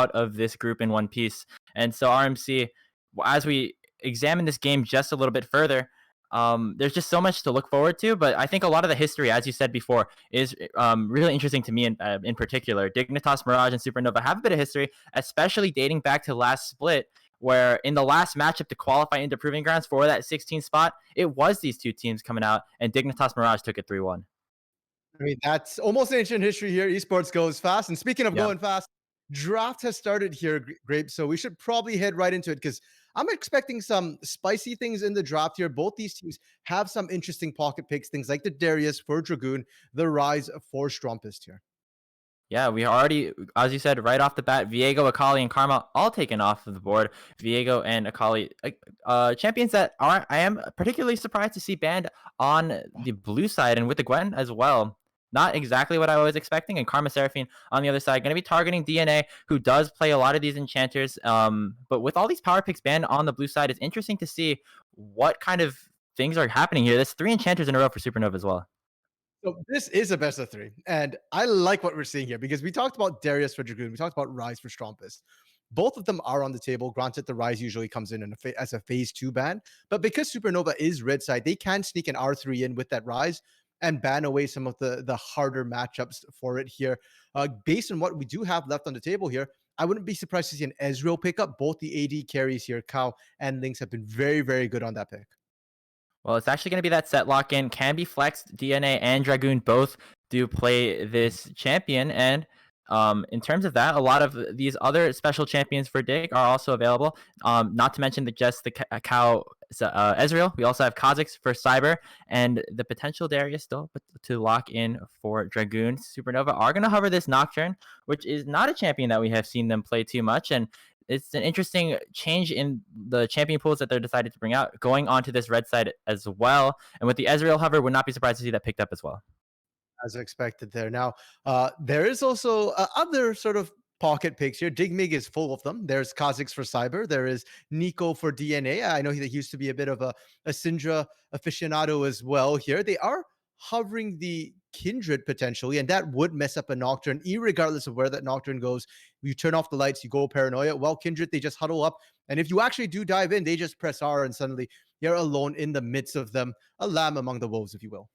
out of this group in one piece. And so RMC, as we examine this game just a little bit further, there's just so much to look forward to. But I think a lot of the history, as you said before, is really interesting to me in particular. Dignitas, Mirage, and Supernova have a bit of history, especially dating back to last split, where in the last matchup to qualify into Proving Grounds for that 16 spot, it was these two teams coming out, and Dignitas Mirage took it 3-1. I mean, that's almost ancient history here. Esports goes fast. And speaking of Yep. going fast, draft has started here, Grape. So we should probably head right into it because I'm expecting some spicy things in the draft here. Both these teams have some interesting pocket picks, things like the Darius for Dragoon, the Rise for Strumpist here. Yeah, we already, as you said, right off the bat, Viego, Akali, and Karma all taken off of the board. Viego and Akali, champions that I am particularly surprised to see banned on the blue side and with the Gwen as well. Not exactly what I was expecting. And Karma Seraphine on the other side, going to be targeting DNA, who does play a lot of these enchanters. But with all these power picks banned on the blue side, it's interesting to see what kind of things are happening here. There's 3 enchanters in a row for Supernova as well. So this is a best of 3, and I like what we're seeing here because we talked about Darius for Dragoon, we talked about Rise for Strumpist. Both of them are on the table. Granted, the Rise usually comes in as a phase 2 ban, but because Supernova is red side, they can sneak an R3 in with that Rise and ban away some of the harder matchups for it here. Based on what we do have left on the table here, I wouldn't be surprised to see an Ezreal pick up. Both the AD carries here, Kao and Lynx, have been very, very good on that pick. Well, it's actually going to be that set lock in. Can be flexed. DNA and Dragoon both do play this champion. And in terms of that, a lot of these other special champions for Dig are also available. Not to mention just the Cow Ezreal. We also have Kha'Zix for Cyber, and the potential Darius still to lock in for Dragoon. Supernova are going to hover this Nocturne, which is not a champion that we have seen them play too much. And it's an interesting change in the champion pools that they're decided to bring out, going onto this red side as well. And with the Ezreal hover, would not be surprised to see that picked up as well. As expected there. Now, there is also other sort of pocket picks here. Digmig is full of them. There's Kha'Zix for Cyber. There is Nico for DNA. I know he used to be a bit of a Syndra aficionado as well here. They are hovering the Kindred potentially, and that would mess up a Nocturne, regardless of where that Nocturne goes. You turn off the lights, you go Paranoia. Well, Kindred, they just huddle up, and if you actually do dive in, they just press R, and suddenly you're alone in the midst of them, a lamb among the wolves, if you will.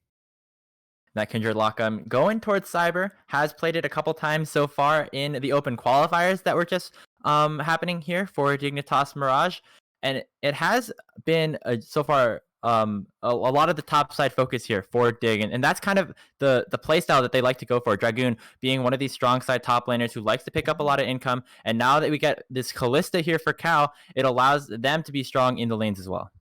That Kindred lock going towards Cyber, has played it a couple times so far in the open qualifiers that were just happening here for Dignitas Mirage, and it has been so far a lot of the top side focus here for Dig, and that's kind of the playstyle that they like to go for. Dragoon being one of these strong side top laners who likes to pick up a lot of income, and now that we get this Kalista here for Cow, it allows them to be strong in the lanes as well.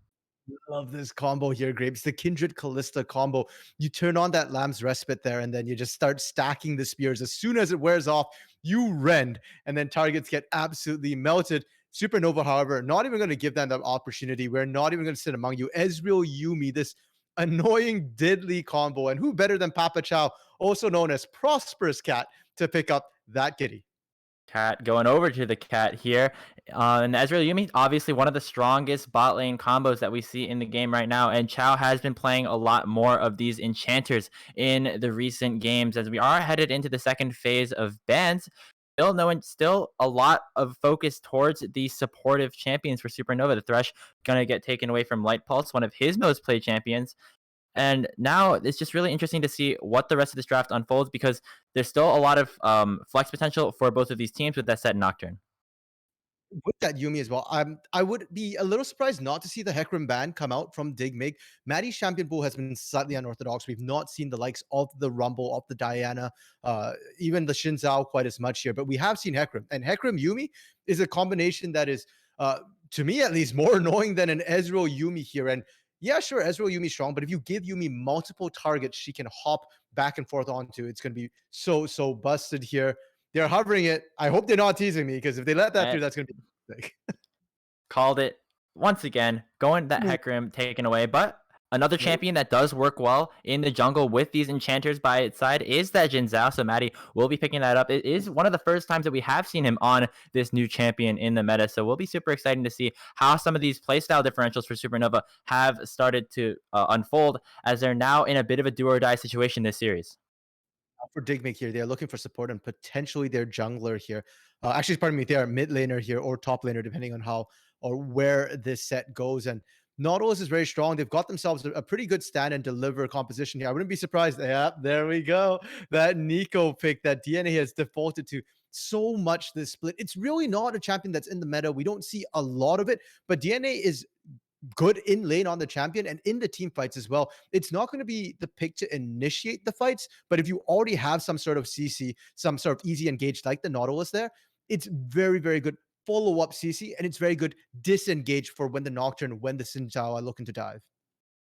Love this combo here, Grapes. The Kindred Callista combo. You turn on that Lamb's Respite there, and then you just start stacking the spears. As soon as it wears off, you rend, and then targets get absolutely melted. Supernova, however, not even going to give them that opportunity. We're not even going to sit among you. Ezreal Yuumi, this annoying, deadly combo. And who better than Papa Chow, also known as Prosperous Cat, to pick up that kitty? Cat going over to the cat here. And Ezreal Yuumi, obviously one of the strongest bot lane combos that we see in the game right now. And Chow has been playing a lot more of these enchanters in the recent games as we are headed into the second phase of bans. Still a lot of focus towards the supportive champions for Supernova. The Thresh going to get taken away from Light Pulse, one of his most played champions. And now it's just really interesting to see what the rest of this draft unfolds because there's still a lot of flex potential for both of these teams with that set Nocturne. With that Yuumi as well, I would be a little surprised not to see the Hecarim ban come out from Digmig. Maddie's champion pool has been slightly unorthodox. We've not seen the likes of the Rumble, of the Diana, even the Xin Zhao quite as much here, but we have seen Hecarim. And Hecarim Yuumi is a combination that is, to me at least, more annoying than an Ezreal Yuumi here. And yeah, sure, Ezreal Yuumi strong, but if you give Yuumi multiple targets she can hop back and forth onto, it's going to be so busted here. They're hovering it. I hope they're not teasing me because if they let that through, that's going to be big. Called it once again, going that Hecarim taken away. But another champion that does work well in the jungle with these enchanters by its side is that Xin Zhao. So Maddie will be picking that up. It is one of the first times that we have seen him on this new champion in the meta. So we'll be super excited to see how some of these playstyle differentials for Supernova have started to unfold as they're now in a bit of a do or die situation this series. For Digmig here, they're looking for support and potentially their jungler here. Actually, pardon me, they are mid laner here or top laner, depending on how or where this set goes. And Nautilus is very strong. They've got themselves a pretty good stand and deliver composition here. I wouldn't be surprised. Yeah, there we go. That Nico pick that DNA has defaulted to so much this split. It's really not a champion that's in the meta. We don't see a lot of it, but DNA is good in lane on the champion and in the team fights as well. It's not going to be the pick to initiate the fights, but if you already have some sort of CC, some sort of easy engage like the Nautilus there, it's very, very good follow up CC, and it's very good disengage for when the Nocturne, when the Xin Zhao are looking to dive.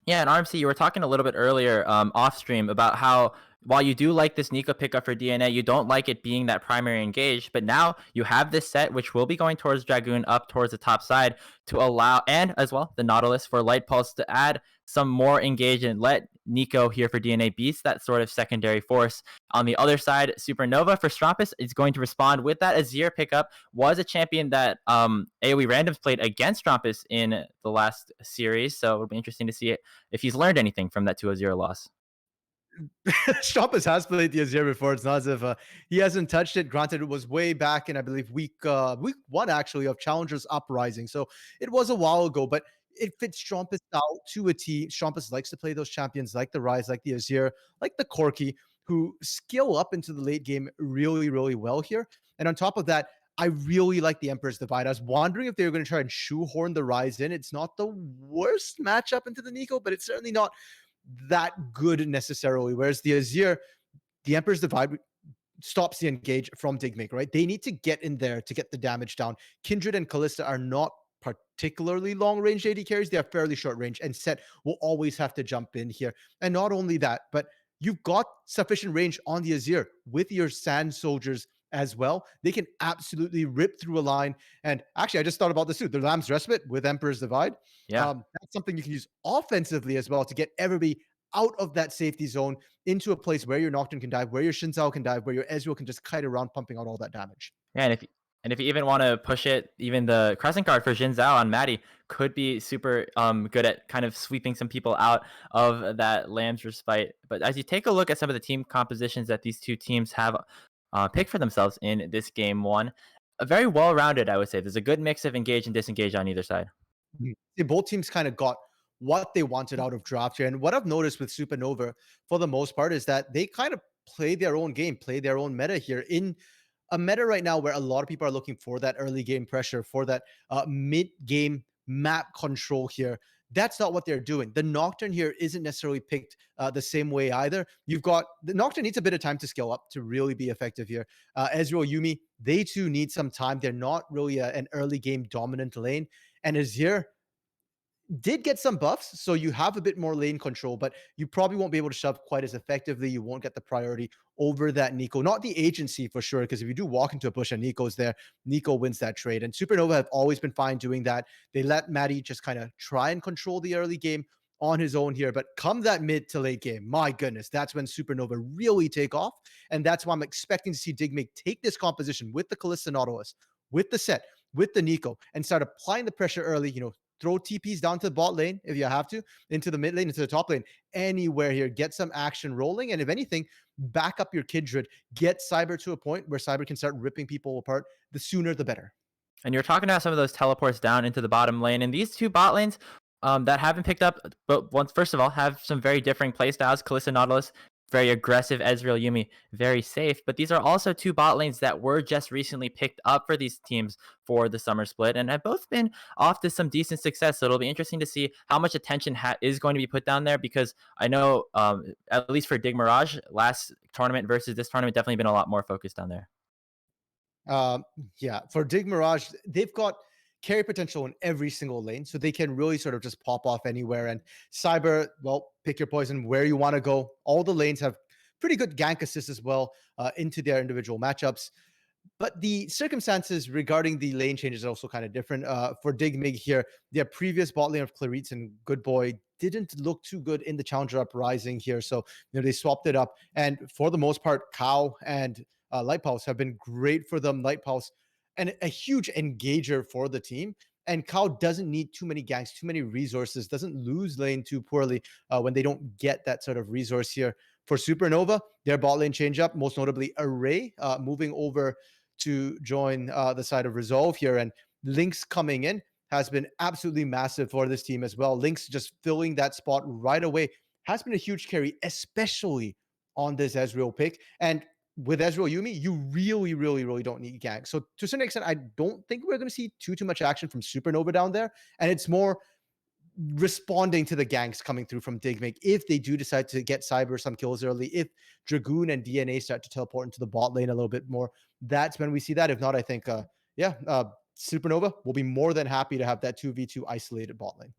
Yeah, and RMC, you were talking a little bit earlier off stream about how while you do like this Nico pickup for DNA, you don't like it being that primary engage. But now you have this set, which will be going towards Dragoon up towards the top side to allow, and as well, the Nautilus for Light Pulse to add some more engage and let Nico here for DNA beats that sort of secondary force. On the other side, Supernova for Strampus is going to respond with that Azir pickup. Was a champion that AoE Randoms played against Strampus in the last series, so it'll be interesting to see it if he's learned anything from that 2-0 loss. Strampus has played the Azir before. It's not as if he hasn't touched it. Granted, it was way back in, I believe, week one actually of Challengers Uprising. So it was a while ago, but it fits Strampus out to a T. Strampus likes to play those champions like the Rise, like the Azir, like the Corki, who skill up into the late game really, really well here. And on top of that, I really like the Emperor's Divide. I was wondering if they were going to try and shoehorn the Rise in. It's not the worst matchup into the Nico, but it's certainly not that good necessarily. Whereas the Azir, the Emperor's Divide stops the engage from Digmake, right? They need to get in there to get the damage down. Kindred and Callista are not particularly long range AD carries. They are fairly short range, and Set will always have to jump in here. And not only that, but you've got sufficient range on the Azir with your Sand Soldiers as well. They can absolutely rip through a line. And actually, I just thought about this too. The Lamb's Respite with Emperor's Divide. Yeah. That's something you can use offensively as well to get everybody out of that safety zone into a place where your Nocturne can dive, where your Xin Zhao can dive, where your Ezreal can just kite around pumping out all that damage. Yeah, and if you even want to push it, even the Crescent card for Jin Zhao on Maddie could be super good at kind of sweeping some people out of that Lamb's Respite. But as you take a look at some of the team compositions that these two teams have picked for themselves in this game one, a very well-rounded, I would say. There's a good mix of engage and disengage on either side. Both teams kind of got what they wanted out of draft here. And what I've noticed with Supernova, for the most part, is that they kind of play their own game, play their own meta here in a meta right now where a lot of people are looking for that early game pressure, for that mid game map control here. That's not what they're doing. The Nocturne here isn't necessarily picked the same way either. You've got the Nocturne needs a bit of time to scale up to really be effective here. Ezreal, Yuumi, they too need some time. They're not really an early game dominant lane. And Azir did get some buffs, so you have a bit more lane control, but you probably won't be able to shove quite as effectively. You won't get the priority over that Nico. Not the agency for sure, because if you do walk into a bush and Nico's there, Nico wins that trade. And Supernova have always been fine doing that. They let Maddie just kind of try and control the early game on his own here. But come that mid to late game, my goodness, that's when Supernova really take off. And that's why I'm expecting to see Digmake take this composition with the Callista Nautilus, with the set, with the Nico, and start applying the pressure early, throw TPs down to the bot lane if you have to, into the mid lane, into the top lane, anywhere here. Get some action rolling. And if anything, back up your Kindred. Get Cyber to a point where Cyber can start ripping people apart. The sooner, the better. And you're talking about some of those teleports down into the bottom lane. And these two bot lanes that haven't picked up, but first of all, have some very different playstyles. Kalista Nautilus, very aggressive. Ezreal Yuumi, very safe. But these are also two bot lanes that were just recently picked up for these teams for the summer split and have both been off to some decent success. So it'll be interesting to see how much attention is going to be put down there, because I know, at least for Dig Mirage, last tournament versus this tournament, definitely been a lot more focused down there. Yeah, for Dig Mirage, they've got carry potential in every single lane, so they can really sort of just pop off anywhere. And Cyber, well, pick your poison where you want to go. All the lanes have pretty good gank assists as well into their individual matchups. But the circumstances regarding the lane changes are also kind of different. For Digmig here, their previous bot lane of Claritz and Good Boy didn't look too good in the Challenger Uprising here. So, they swapped it up. And for the most part, Cow and Light Pulse have been great for them. Light Pulse, and a huge engager for the team. And Cow doesn't need too many ganks, too many resources, doesn't lose lane too poorly when they don't get that sort of resource here. For Supernova, their bot lane change up, most notably Array, moving over to join the side of Resolve here. And Lynx coming in has been absolutely massive for this team as well. Lynx just filling that spot right away has been a huge carry, especially on this Ezreal pick. And with Ezreal Yumi, you really don't need gank. So to a certain extent, I don't think we're going to see too much action from Supernova down there. And it's more responding to the ganks coming through from Digmake if they do decide to get Cyber some kills early, if Dragoon and DNA start to teleport into the bot lane a little bit more, that's when we see that. If not, I think, Supernova will be more than happy to have that 2v2 isolated bot lane.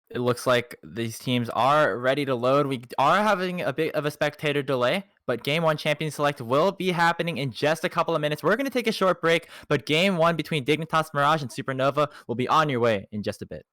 It looks like these teams are ready to load. We are having a bit of a spectator delay, but Game 1 Champion Select will be happening in just a couple of minutes. We're going to take a short break, but Game 1 between Dignitas Mirage and Supernova will be on your way in just a bit.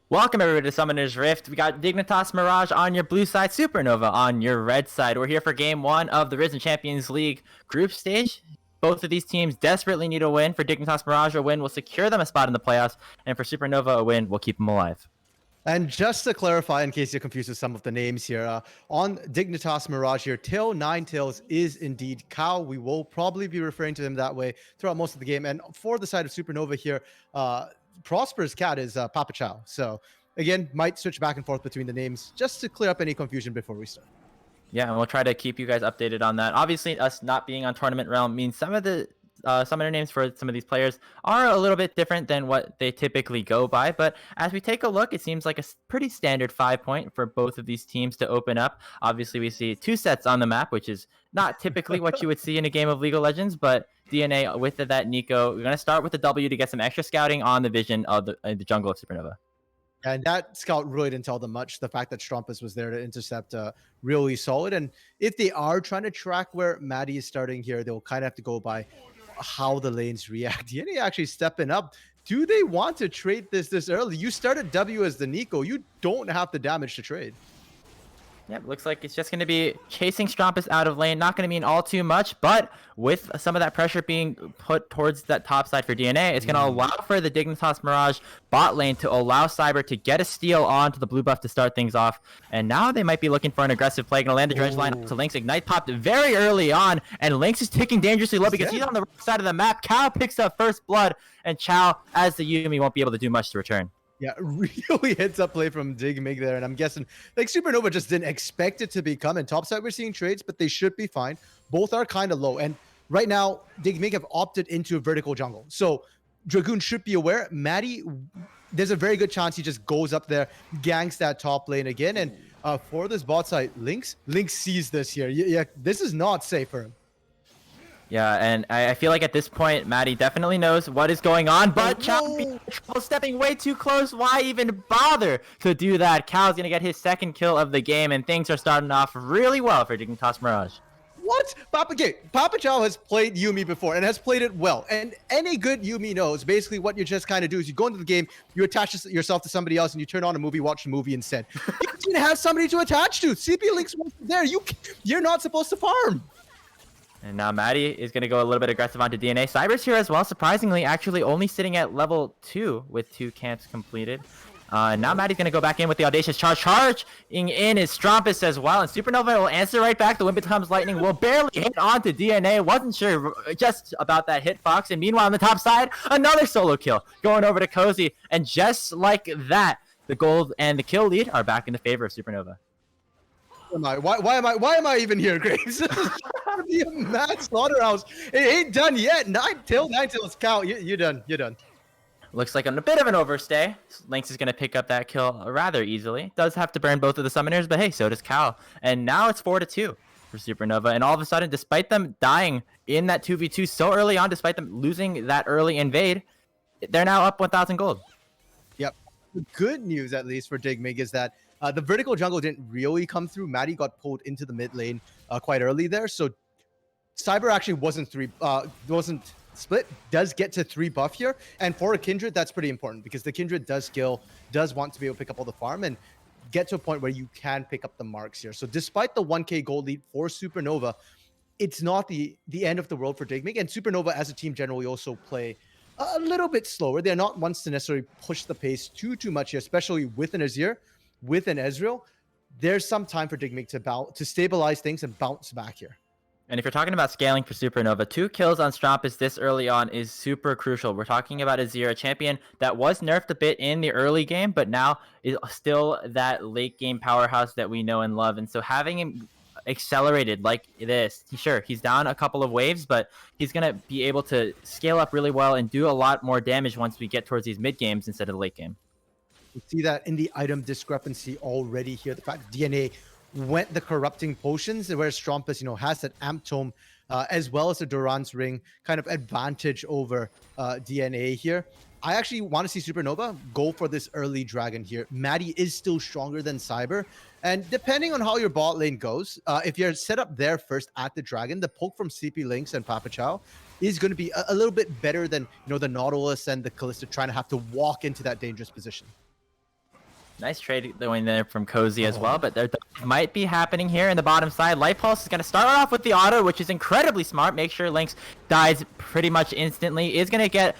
Welcome everybody to Summoner's Rift. We got Dignitas Mirage on your blue side, Supernova on your red side. We're here for Game 1 of the Risen Champions League group stage. Both of these teams desperately need a win. For Dignitas Mirage, a win will secure them a spot in the playoffs, and for Supernova, a win will keep them alive. And just to clarify, in case you're confused with some of the names here, on Dignitas Mirage here, Ninetales is indeed Cow. We will probably be referring to him that way throughout most of the game. And for the side of Supernova here, Prosper's cat is Papa Chow. So again, might switch back and forth between the names just to clear up any confusion before we start. Yeah, and we'll try to keep you guys updated on that. Obviously, us not being on Tournament Realm means some of the summoner names for some of these players are a little bit different than what they typically go by. But as we take a look, it seems like a pretty standard 5-point for both of these teams to open up. Obviously, we see 2 sets on the map, which is not typically what you would see in a game of League of Legends, but DNA with that Nico, we're going to start with the W to get some extra scouting on the vision of the jungle of Supernova. And that scout really didn't tell them much. The fact that Strumpus was there to intercept really solid. And if they are trying to track where Maddie is starting here, they'll kind of have to go by how the lanes react. DNA actually stepping up. Do they want to trade this early? You started W as the Nico. You don't have the damage to trade. Yep, looks like it's just going to be chasing Strumpus out of lane. Not going to mean all too much, but with some of that pressure being put towards that top side for DNA, it's going to allow for the Dignitas Mirage bot lane to allow Cyber to get a steal onto the blue buff to start things off. And now they might be looking for an aggressive play. Going to land the dredge line up to Lynx. Ignite popped very early on, and Lynx is ticking dangerously low because he's on the right side of the map. Cow picks up first blood, and Chow, as the Yumi, won't be able to do much to return. Yeah, really heads up play from Digmig there. And I'm guessing like Supernova just didn't expect it to be coming. Topside, we're seeing trades, but they should be fine. Both are kind of low. And right now, Digmig have opted into a vertical jungle. So Dragoon should be aware. Maddie, there's a very good chance he just goes up there, ganks that top lane again. And for this bot side, Lynx sees this here. Yeah, this is not safe for him. Yeah, and I feel like at this point, Maddie definitely knows what is going on, but Chow stepping way too close. Why even bother to do that? Cow's going to get his second kill of the game, and things are starting off really well for Dignitas Mirage. What? Papa Chow has played Yuumi before and has played it well. And any good Yuumi knows basically what you just kind of do is you go into the game, you attach yourself to somebody else, and you turn on a movie, watch a movie instead. You didn't have somebody to attach to. CP Link's there. You're not supposed to farm. And now Maddie is going to go a little bit aggressive onto DNA. Cyber's here as well, surprisingly, actually only sitting at level 2 with 2 camps completed. And now Maddie's going to go back in with the Audacious Charge. Charging in is Strumpus as well. And Supernova will answer right back. The Wind Becomes Lightning will barely hit onto DNA. Wasn't sure just about that hitbox. And meanwhile, on the top side, another solo kill going over to Cozy. And just like that, the gold and the kill lead are back in the favor of Supernova. Why am I even here, Graves? This is gonna be a mad slaughterhouse. It ain't done yet. Ninetales count. You're done. You're done. Looks like on a bit of an overstay. Lynx is going to pick up that kill rather easily. Does have to burn both of the summoners, but hey, so does Cal. And now it's 4-2 for Supernova. And all of a sudden, despite them dying in that 2v2 so early on, despite them losing that early invade, they're now up 1,000 gold. Yep. The good news, at least for Digmig, is that the vertical jungle didn't really come through. Maddie got pulled into the mid lane quite early there. So Cyber actually wasn't split, does get to 3 buff here. And for a Kindred, that's pretty important because the Kindred does want to be able to pick up all the farm and get to a point where you can pick up the marks here. So despite the 1k gold lead for Supernova, it's not the end of the world for Digmig. And Supernova as a team generally also play a little bit slower. They're not ones to necessarily push the pace too much here, especially with an Azir. With an Ezreal, there's some time for Digmig to stabilize things and bounce back here. And if you're talking about scaling for Supernova, 2 kills on Strumpus this early on is super crucial. We're talking about Azir, a champion that was nerfed a bit in the early game, but now is still that late game powerhouse that we know and love. And so having him accelerated like this, sure, he's down a couple of waves, but he's going to be able to scale up really well and do a lot more damage once we get towards these mid games instead of the late game. You see that in the item discrepancy already here. The fact that DNA went the corrupting potions, whereas Strumpus, has that Amp Tome as well as the Duran's Ring kind of advantage over DNA here. I actually want to see Supernova go for this early dragon here. Maddie is still stronger than Cyber. And depending on how your bot lane goes, if you're set up there first at the dragon, the poke from CP Lynx and Papa Chow is going to be a little bit better than, the Nautilus and the Kalista trying to have to walk into that dangerous position. Nice trade going there from Cozy as well, Oh. but there might be happening here in the bottom side. Light Pulse is going to start off with the auto, which is incredibly smart. Make sure Lynx dies pretty much instantly. Is going to get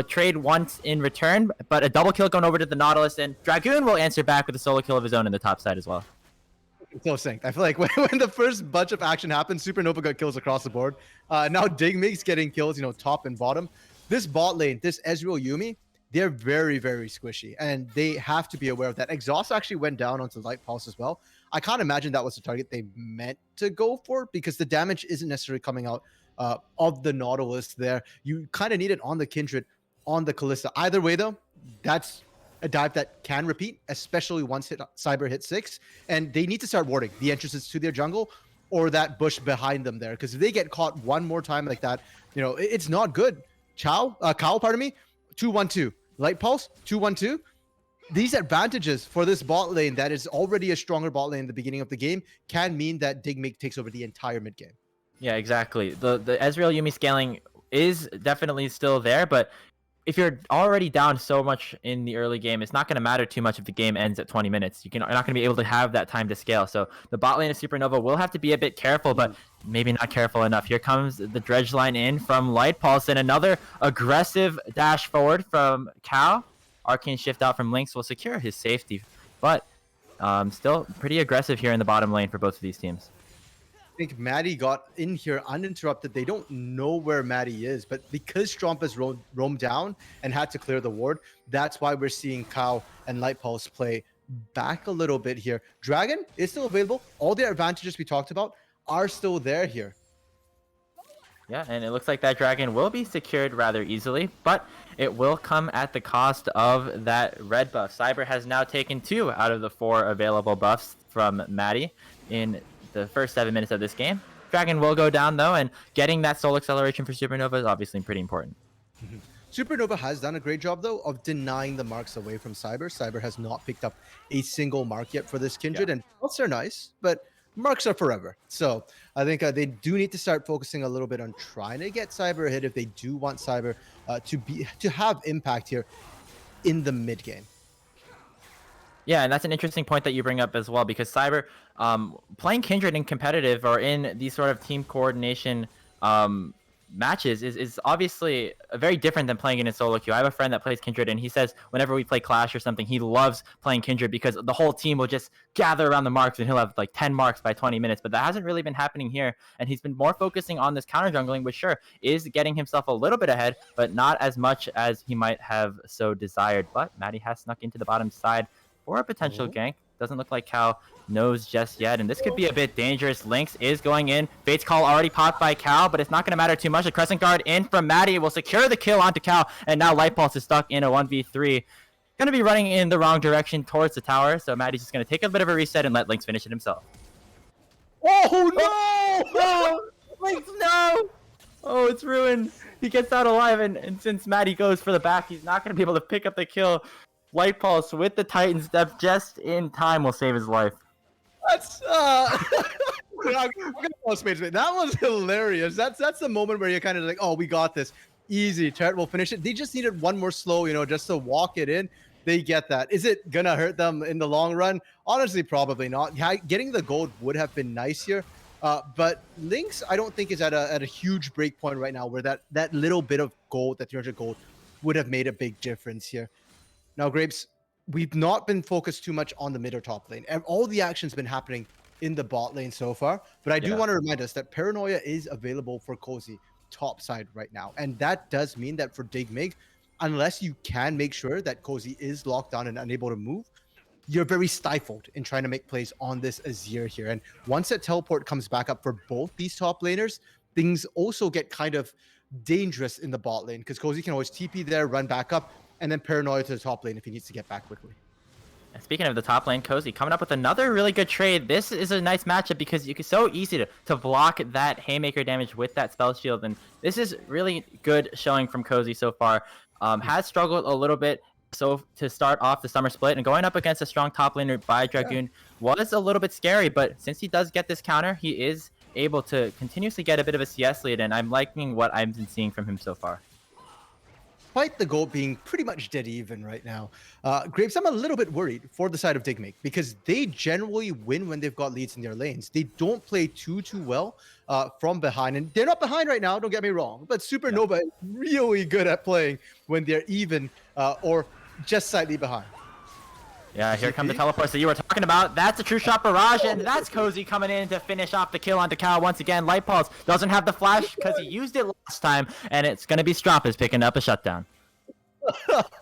trade once in return, but a double kill going over to the Nautilus, and Dragoon will answer back with a solo kill of his own in the top side as well. So synced. I feel like when the first bunch of action happened, Supernova got kills across the board. Now Digmig's getting kills, top and bottom. This bot lane, this Ezreal Yuumi, they're very, very squishy, and they have to be aware of that. Exhaust actually went down onto Light Pulse as well. I can't imagine that was the target they meant to go for, because the damage isn't necessarily coming out of the Nautilus there. You kind of need it on the Kindred, on the Kalista. Either way, though, that's a dive that can repeat, especially once Cyber hits 6, and they need to start warding the entrances to their jungle or that bush behind them there, because if they get caught one more time like that, it's not good. Cow, pardon me, 2-1-2. Light Pulse, 2-1-2. These advantages for this bot lane that is already a stronger bot lane in the beginning of the game can mean that Digmig takes over the entire mid game. Yeah, exactly. The Ezreal Yuumi scaling is definitely still there, but if you're already down so much in the early game, it's not going to matter too much if the game ends at 20 minutes. You're not going to be able to have that time to scale. So the bot lane of Supernova will have to be a bit careful, but maybe not careful enough. Here comes the dredge line in from Light Pulse, and another aggressive dash forward from Cal. Arcane shift out from Lynx will secure his safety, but still pretty aggressive here in the bottom lane for both of these teams. I think Maddie got in here uninterrupted. They don't know where Maddie is, but because Strompas roamed down and had to clear the ward, that's why we're seeing Cow and Light Pulse play back a little bit here. Dragon is still available. All the advantages we talked about are still there here. Yeah, and it looks like that Dragon will be secured rather easily, but it will come at the cost of that red buff. Cyber has now taken 2 out of the 4 available buffs from Maddie in the first 7 minutes of this game. Dragon will go down though, and getting that soul acceleration for Supernova is obviously pretty important. Supernova has done a great job though of denying the marks away from Cyber. Cyber has not picked up a single mark yet for this Kindred, and buffs are nice, but marks are forever. So I think they do need to start focusing a little bit on trying to get Cyber ahead if they do want Cyber to have impact here in the mid game. Yeah, and that's an interesting point that you bring up as well, because Cyber, playing Kindred in competitive or in these sort of team coordination matches is obviously very different than playing it in solo queue. I have a friend that plays Kindred, and he says whenever we play Clash or something, he loves playing Kindred because the whole team will just gather around the marks, and he'll have like 10 marks by 20 minutes. But that hasn't really been happening here, and he's been more focusing on this counter jungling, which sure is getting himself a little bit ahead, but not as much as he might have so desired. But Maddie has snuck into the bottom side for a potential gank. Doesn't look like Cal knows just yet, and this could be a bit dangerous. Lynx is going in. Fate's Call already popped by Cal, but it's not going to matter too much. A Crescent Guard in from Maddie will secure the kill onto Cal, and now Light Pulse is stuck in a 1v3. Going to be running in the wrong direction towards the tower, so Maddie's just going to take a bit of a reset and let Lynx finish it himself. Oh no! No! Lynx, no! Oh, it's ruined. He gets out alive, and since Maddie goes for the back, he's not going to be able to pick up the kill. Light Pulse with the Titan step just in time will save his life. That's that was hilarious. That's the moment where you're kind of like, oh, we got this. Easy. Turret will finish it. They just needed one more slow, just to walk it in. They get that. Is it gonna hurt them in the long run? Honestly, probably not. Getting the gold would have been nice here. But Lynx, I don't think is at a huge break point right now where that little bit of gold, that 300 gold, would have made a big difference here. Now, Grapes, we've not been focused too much on the mid or top lane. And all the action's been happening in the bot lane so far. But I do want to remind us that Paranoia is available for Cozy top side right now. And that does mean that for Digmig, unless you can make sure that Cozy is locked down and unable to move, you're very stifled in trying to make plays on this Azir here. And once that teleport comes back up for both these top laners, things also get kind of dangerous in the bot lane, because Cozy can always TP there, run back up, and then Paranoia to the top lane if he needs to get back quickly. And speaking of the top lane, Cozy coming up with another really good trade. This is a nice matchup because it's so easy to block that Haymaker damage with that spell shield, and this is really good showing from Cozy so far. Has struggled a little bit so to start off the summer split, and going up against a strong top laner by Dragoon was a little bit scary, but since he does get this counter, he is able to continuously get a bit of a CS lead, and I'm liking what I've been seeing from him so far. despite the goal being pretty much dead even right now, Grapes, I'm a little bit worried for the side of Digmake because they generally win when they've got leads in their lanes. They don't play too well from behind, and they're not behind right now, don't get me wrong, but Supernova is really good at playing when they're even or just slightly behind. Yeah, here come the teleports that you were talking about. That's a true shot Mirage, and that's Cozy coming in to finish off the kill onto Cal once again. Light Pulse doesn't have the flash because he used it last time, and it's going to be Strampus picking up a shutdown.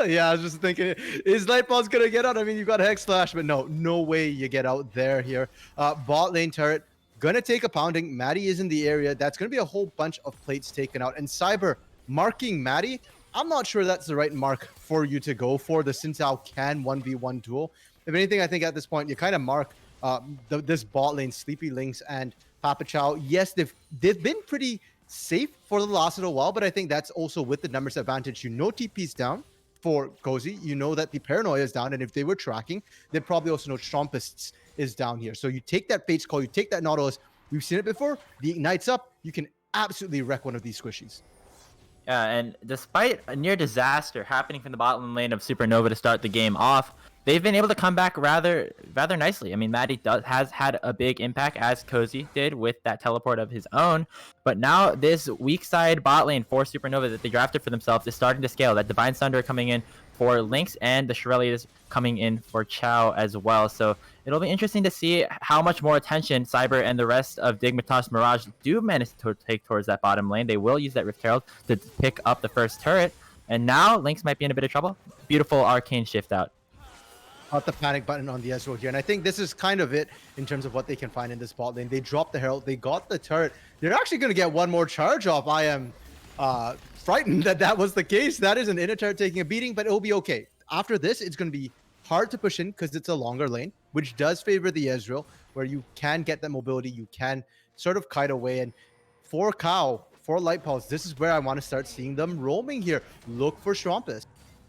Yeah, I was just thinking, is Light Pulse going to get out? I mean, you got Hex Slash, but no way you get out there here. Bot lane turret, going to take a pounding. Maddie is in the area. That's going to be a whole bunch of plates taken out. And Cyber marking Maddie, I'm not sure that's the right mark for you to go for. The Xin Zhao can 1v1 duel. If anything, I think at this point, you kind of mark this bot lane, Sleepy Links and Papa Chow. Yes, they've been pretty safe for the last little while, but I think that's also with the numbers advantage. You know TP's down for Cozy. You know that the Paranoia is down, and if they were tracking, they'd probably also know Trompists is down here. So you take that Fate's Call, you take that Nautilus. We've seen it before. The Ignite's up. You can absolutely wreck one of these squishies. Yeah, and despite a near disaster happening from the bottom lane of Supernova to start the game off, they've been able to come back rather nicely. I mean, Maddie has had a big impact, as Cozy did with that teleport of his own. But now this weak side bot lane for Supernova that they drafted for themselves is starting to scale. That Divine Sunder coming in for Lynx, and the Shirelli coming in for Chow as well. So it'll be interesting to see how much more attention Cyber and the rest of Dignitas Mirage do manage to take towards that bottom lane. They will use that Rift Herald to pick up the first turret. And now Lynx might be in a bit of trouble. Beautiful arcane shift out. The panic button on the Ezreal here, and I think this is kind of it in terms of what they can find in this bot lane. They dropped the Herald, they got the turret. They're actually going to get one more charge off. I am frightened that was the case. That is an inner turret taking a beating, but it'll be okay. After this, it's going to be hard to push in because it's a longer lane, which does favor the Ezreal, where you can get that mobility, you can sort of kite away. And for Cow, for Light Pulse, this is where I want to start seeing them roaming here. Look for Strampus.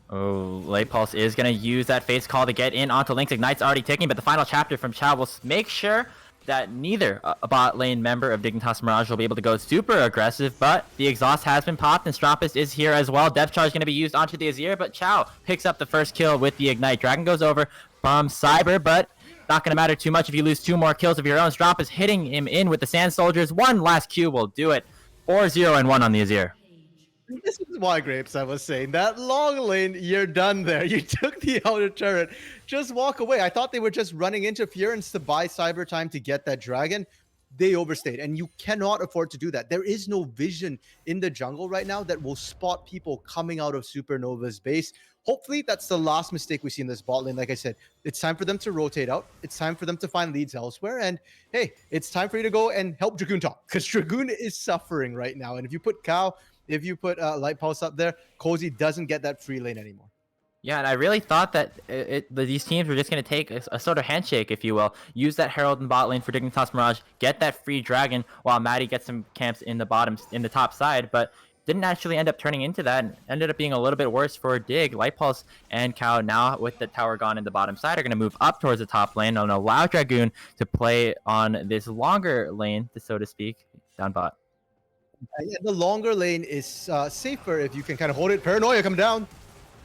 Oh, Light Pulse is going to use that Fate's Call to get in onto Lynx. Ignite's already ticking, but the final chapter from Chow will make sure that neither a bot lane member of Dignitas Mirage will be able to go super aggressive, but the exhaust has been popped, and Strampus is here as well. Depth Charge is going to be used onto the Azir, but Chow picks up the first kill with the Ignite. Dragon goes over from Cyber, but not going to matter too much if you lose 2 more kills of your own. Strampus hitting him in with the Sand Soldiers. One last Q will do it. 4-0 and 1 on the Azir. This is why, Grapes, I was saying that long lane, you're done there. You took the outer turret. Just walk away. I thought they were just running interference to buy Cyber time to get that dragon. They overstayed, and you cannot afford to do that. There is no vision in the jungle right now that will spot people coming out of Supernova's base. Hopefully, that's the last mistake we see in this bot lane. Like I said, it's time for them to rotate out. It's time for them to find leads elsewhere. And hey, it's time for you to go and help Dragoon top, because Dragoon is suffering right now. And if you put Cow, if you put Light Pulse up there, Cozy doesn't get that free lane anymore. Yeah, and I really thought that these teams were just going to take a sort of handshake, if you will. Use that Herald in bot lane for Dignitas Mirage, get that free dragon while Maddie gets some camps in the top side, but didn't actually end up turning into that, and ended up being a little bit worse for Dig. Light Pulse and Cow, now with the tower gone in the bottom side, are going to move up towards the top lane and allow Dragoon to play on this longer lane, so to speak, down bot. Yeah, the longer lane is safer if you can kind of hold it. Paranoia come down.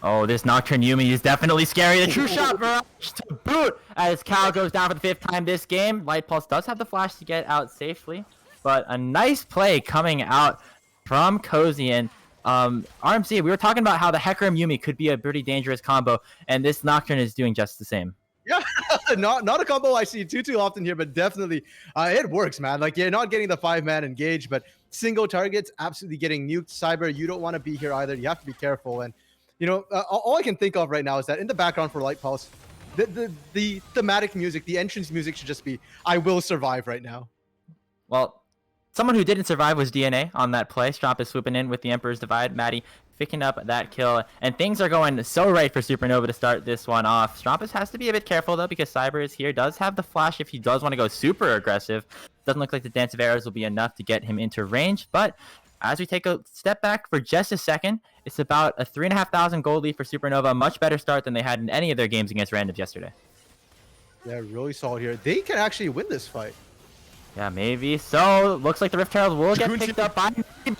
Oh, this Nocturne Yuumi is definitely scary. The true shot Mirage to boot as Cal goes down for the 5th time this game. Light Pulse does have the flash to get out safely, but a nice play coming out from Cozy. And RMC, we were talking about how the Hecarim Yuumi could be a pretty dangerous combo, and this Nocturne is doing just the same. Yeah, not a combo I see too often here, but definitely it works, man. Like, you're not getting the 5-man engage, but single targets absolutely getting nuked. Cyber, you don't want to be here either. You have to be careful. And you know, all I can think of right now is that in the background for Light Pulse, the thematic music, the entrance music should just be "I will survive" right now. Well, someone who didn't survive was DNA on that play. Strampus swooping in with the Emperor's Divide. Maddie picking up that kill, and things are going so right for Supernova to start this one off. Strampus has to be a bit careful though, because Cyber is here, does have the flash if he does want to go super aggressive. Doesn't look like the Dance of Arrows will be enough to get him into range, but as we take a step back for just a second, it's about a 3,500 gold lead for Supernova. A much better start than they had in any of their games against randoms yesterday. They're really solid here. They can actually win this fight. Yeah, maybe. So, looks like the Rift Herald will get picked up by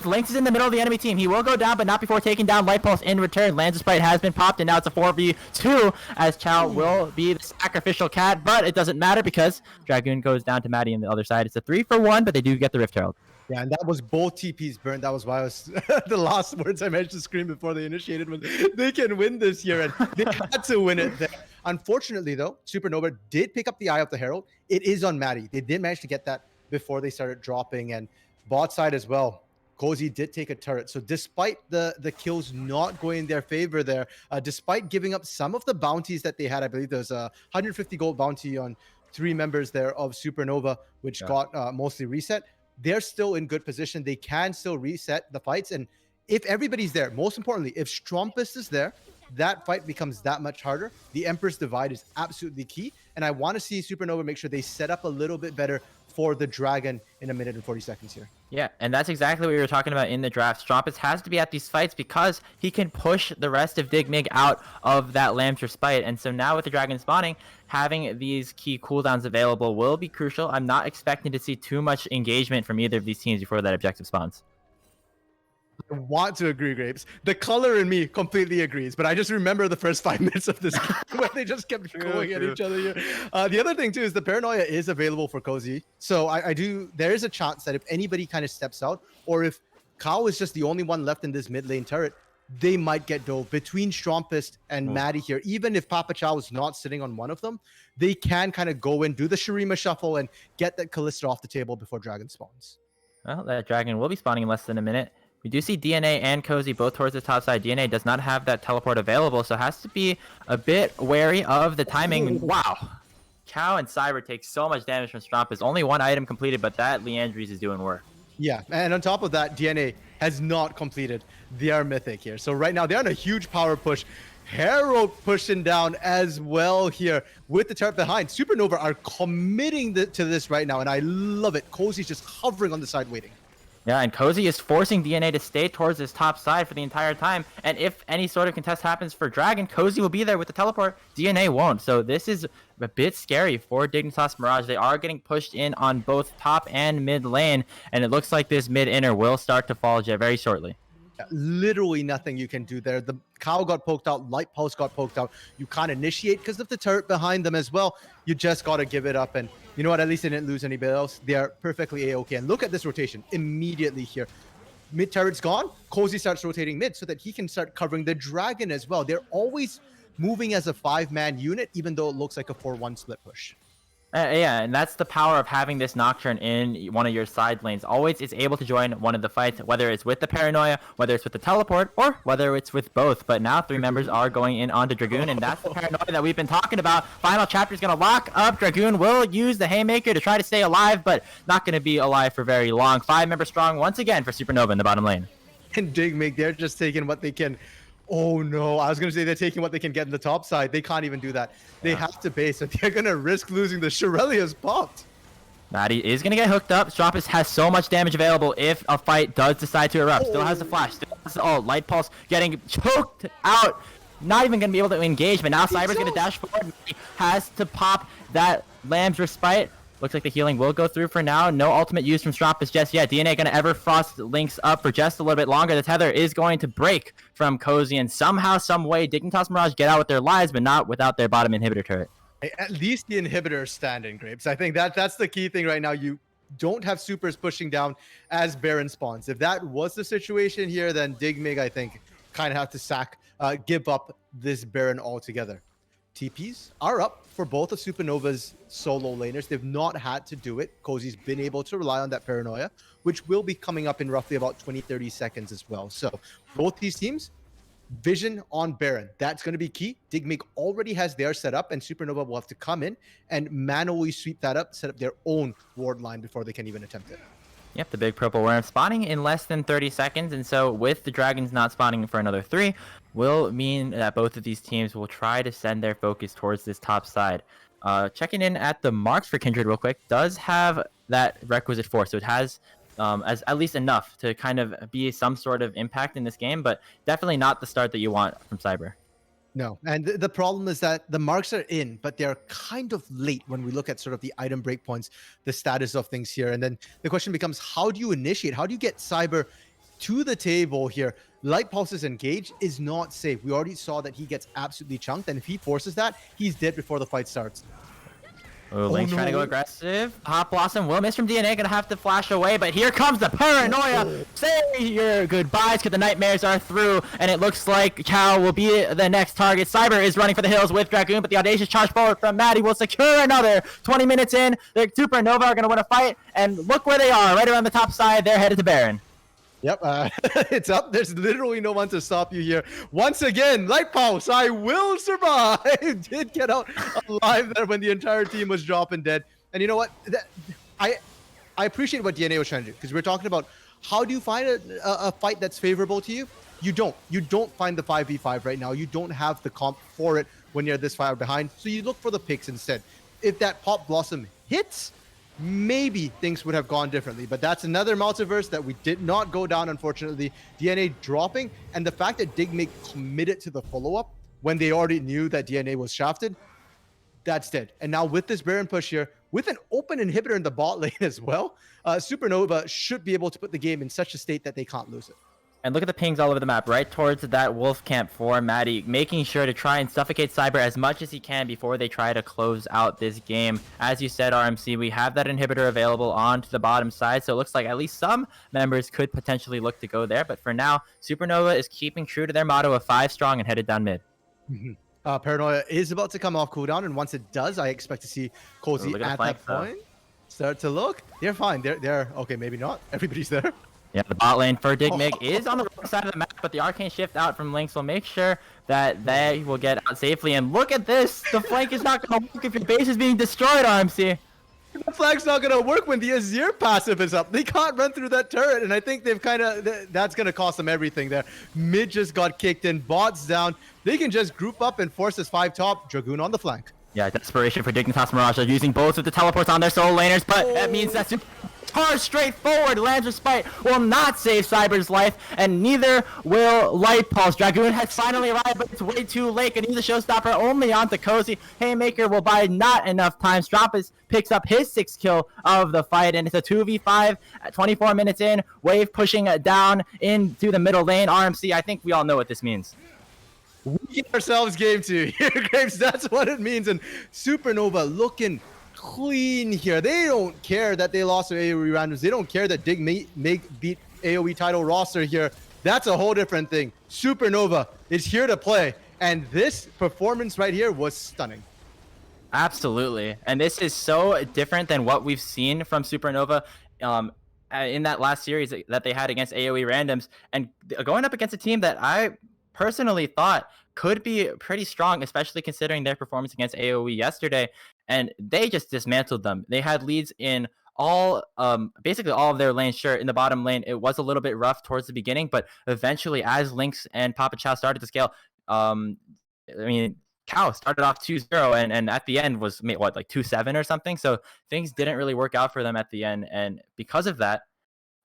Lynx is in the middle of the enemy team. He will go down, but not before taking down Light Pulse in return. Lancer Sprite has been popped, and now it's a 4v2 as Chow will be the sacrificial cat, but it doesn't matter because Dragoon goes down to Maddie on the other side. It's a 3-for-1, but they do get the Rift Herald. Yeah, and that was both TPs burned. That was why I was the last words I managed to scream before they initiated was they can win this year, and they had to win it there. Unfortunately, though, Supernova did pick up the Eye of the Herald. It is on Maddie. They did manage to get that before they started dropping, and bot side as well. Cozy did take a turret. So despite the kills not going in their favor there, despite giving up some of the bounties that they had, I believe there's a 150 gold bounty on 3 members there of Supernova, which got mostly reset. They're still in good position. They can still reset the fights. And if everybody's there, most importantly, if Strumpus is there, that fight becomes that much harder. The Emperor's Divide is absolutely key. And I want to see Supernova make sure they set up a little bit better for the Dragon in 1 minute and 40 seconds here. Yeah, and that's exactly what we were talking about in the draft. Strumpus has to be at these fights because he can push the rest of Digmig out of that Lamb's Respite. And so now with the Dragon spawning, having these key cooldowns available will be crucial. I'm not expecting to see too much engagement from either of these teams before that objective spawns. I want to agree, Grapes. The color in me completely agrees, but I just remember the first 5 minutes of this game where they just kept going at each other here. The other thing too is the Paranoia is available for Cozy, so there is a chance that if anybody kind of steps out, or if Kao is just the only one left in this mid lane turret, they might get dove between Strumpist and Maddie here. Even if Papa Chow is not sitting on one of them, they can kind of go in, do the Shurima shuffle, and get that Kalista off the table before Dragon spawns. Well, that Dragon will be spawning in less than a minute. We do see DNA and Cozy both towards the top side. DNA does not have that teleport available, so has to be a bit wary of the timing. Wow. Chow and Cyber take so much damage from Strumpus. Only 1 item completed, but that Leandries is doing work. Yeah, and on top of that, DNA has not completed their Mythic here. So right now, they're on a huge power push. Herald pushing down as well here with the turret behind. Supernova are committing to this right now, and I love it. Cozy's just hovering on the side waiting. Yeah, and Cozy is forcing DNA to stay towards his top side for the entire time. And if any sort of contest happens for Dragon, Cozy will be there with the teleport. DNA won't. So this is a bit scary for Dignitas Mirage. They are getting pushed in on both top and mid lane. And it looks like this mid inner will start to fall very shortly. Literally nothing you can do there. The Cow got poked out, Light Pulse got poked out. You can't initiate because of the turret behind them as well. You just got to give it up. And you know what? At least they didn't lose anybody else. They are perfectly A-okay. And look at this rotation immediately here. Mid turret's gone. Cozy starts rotating mid so that he can start covering the Dragon as well. They're always moving as a 5-man unit, even though it looks like a 4-1 split push. Yeah, and that's the power of having this Nocturne in one of your side lanes. Always is able to join one of the fights, whether it's with the Paranoia, whether it's with the Teleport, or whether it's with both. But now 3 members are going in onto Dragoon, and that's the Paranoia that we've been talking about. Final chapter is going to lock up. Dragoon will use the Haymaker to try to stay alive, but not going to be alive for very long. 5 members strong once again for Supernova in the bottom lane. And Digmig, they're just taking what they can. Oh no, I was going to say they're taking what they can get in the top side. They can't even do that. They have to base, so they're going to risk losing. The Shirelia's popped. Maddie is going to get hooked up. Strumpus has so much damage available if a fight does decide to erupt. Still has the flash. Still has the Light Pulse getting choked out. Not even going to be able to engage, but now Cyber's going to dash forward. He has to pop that Lamb's Respite. Looks like the healing will go through for now. No ultimate use from Strumpus just yet. DNA going to Everfrost Lynx up for just a little bit longer. The tether is going to break from Cozy, and somehow, some way, Dignitas Mirage get out with their lives, but not without their bottom inhibitor turret. At least the inhibitor is standing, Grapes. I think that's the key thing right now. You don't have supers pushing down as Baron spawns. If that was the situation here, then Digmig, I think, kind of have to give up this Baron altogether. TPs are up for both of Supernova's solo laners. They've not had to do it. Cozy's been able to rely on that Paranoia, which will be coming up in roughly about 20-30 seconds as well. So both these teams, vision on Baron. That's going to be key. Digmig already has their setup, and Supernova will have to come in and manually sweep that up, set up their own ward line before they can even attempt it. Yep, the big purple worm spawning in less than 30 seconds, and so with the Dragons not spawning for another 3, will mean that both of these teams will try to send their focus towards this top side. Checking in at the marks for Kindred real quick, does have that requisite force, so it has as at least enough to kind of be some sort of impact in this game, but definitely not the start that you want from Cyber. No, and the problem is that the marks are in, but they're kind of late when we look at sort of the item breakpoints, the status of things here. And then the question becomes, how do you initiate? How do you get Cyber to the table here? Light Pulse's engage is not safe. We already saw that he gets absolutely chunked, and if he forces that, he's dead before the fight starts. Oh, Oh Link's trying to go no. aggressive. Hot Blossom will miss from DNA, gonna have to flash away, but here comes the paranoia. Say your goodbyes, because the nightmares are through, and it looks like Cow will be the next target. Cyber is running for the hills with Dragoon, but the audacious charge forward from Maddie will secure another. 20 minutes in, the Supernova are gonna win a fight, and look where they are, right around the top side. They're headed to Baron. Yep, it's up. There's literally no one to stop you here. Once again, Light Pulse, I will survive. Did get out alive there when the entire team was dropping dead. And you know what? I I appreciate what DNA was trying to do, because we're talking about how do you find a fight that's favorable to you? You don't. You don't find the 5v5 right now. You don't have the comp for it when you're this far behind. So you look for the picks instead. If that Pop Blossom hits, maybe things would have gone differently. But that's another multiverse that we did not go down, unfortunately. DNA dropping, and the fact that Digmake committed to the follow-up when they already knew that DNA was shafted, that's dead. And now with this Baron push here, with an open inhibitor in the bot lane as well, Supernova should be able to put the game in such a state that they can't lose it. And look at the pings all over the map, right towards that wolf camp for Maddie, making sure to try and suffocate Cyber as much as he can before they try to close out this game. As you said, RMC, we have that inhibitor available onto the bottom side, so it looks like at least some members could potentially look to go there. But for now, Supernova is keeping true to their motto of 5 strong and headed down mid. Paranoia is about to come off cooldown, and once it does, I expect to see Cozy look at flank, that point start to look. They're fine. They're okay. Maybe not. Everybody's there. Yeah, the bot lane for Digmig is on the wrong side of the map, but the arcane shift out from Lynx will make sure that they will get out safely. And look at this! The flank is not going to work if your base is being destroyed, RMC. The flag's not going to work when the Azir passive is up. They can't run through that turret, and I think they've kind of... That's going to cost them everything there. Mid just got kicked in. Bot's down. They can just group up and force this 5 top. Dragoon on the flank. Yeah, desperation for Dignitas Mirage. They're using both of the teleports on their solo laners, but that means that charge straight forward. Lance Respite will not save Cyber's life, and neither will Light Pulse. Dragoon has finally arrived, but it's way too late. And he's a showstopper only onto Cozy. Haymaker will buy not enough time. Strampus picks up his 6th kill of the fight, and it's a 2v5 at 24 minutes in. Wave pushing down into the middle lane. RMC, I think we all know what this means. We get ourselves game 2 here, Graves. That's what it means. And Supernova looking clean here. They don't care that they lost their AoE randoms. They don't care that Digmake beat AoE title roster here. That's a whole different thing. Supernova is here to play, and this performance right here was stunning. Absolutely. And this is so different than what we've seen from Supernova in that last series that they had against AoE randoms, and going up against a team that I personally thought could be pretty strong, especially considering their performance against AoE yesterday, and they just dismantled them. They had leads in all basically all of their lanes. Sure, in the bottom lane it was a little bit rough towards the beginning, but eventually as Lynx and Papa Chow started to scale, I mean, Cow started off 2-0 and at the end was what, like 2-7 or something. So things didn't really work out for them at the end, and because of that,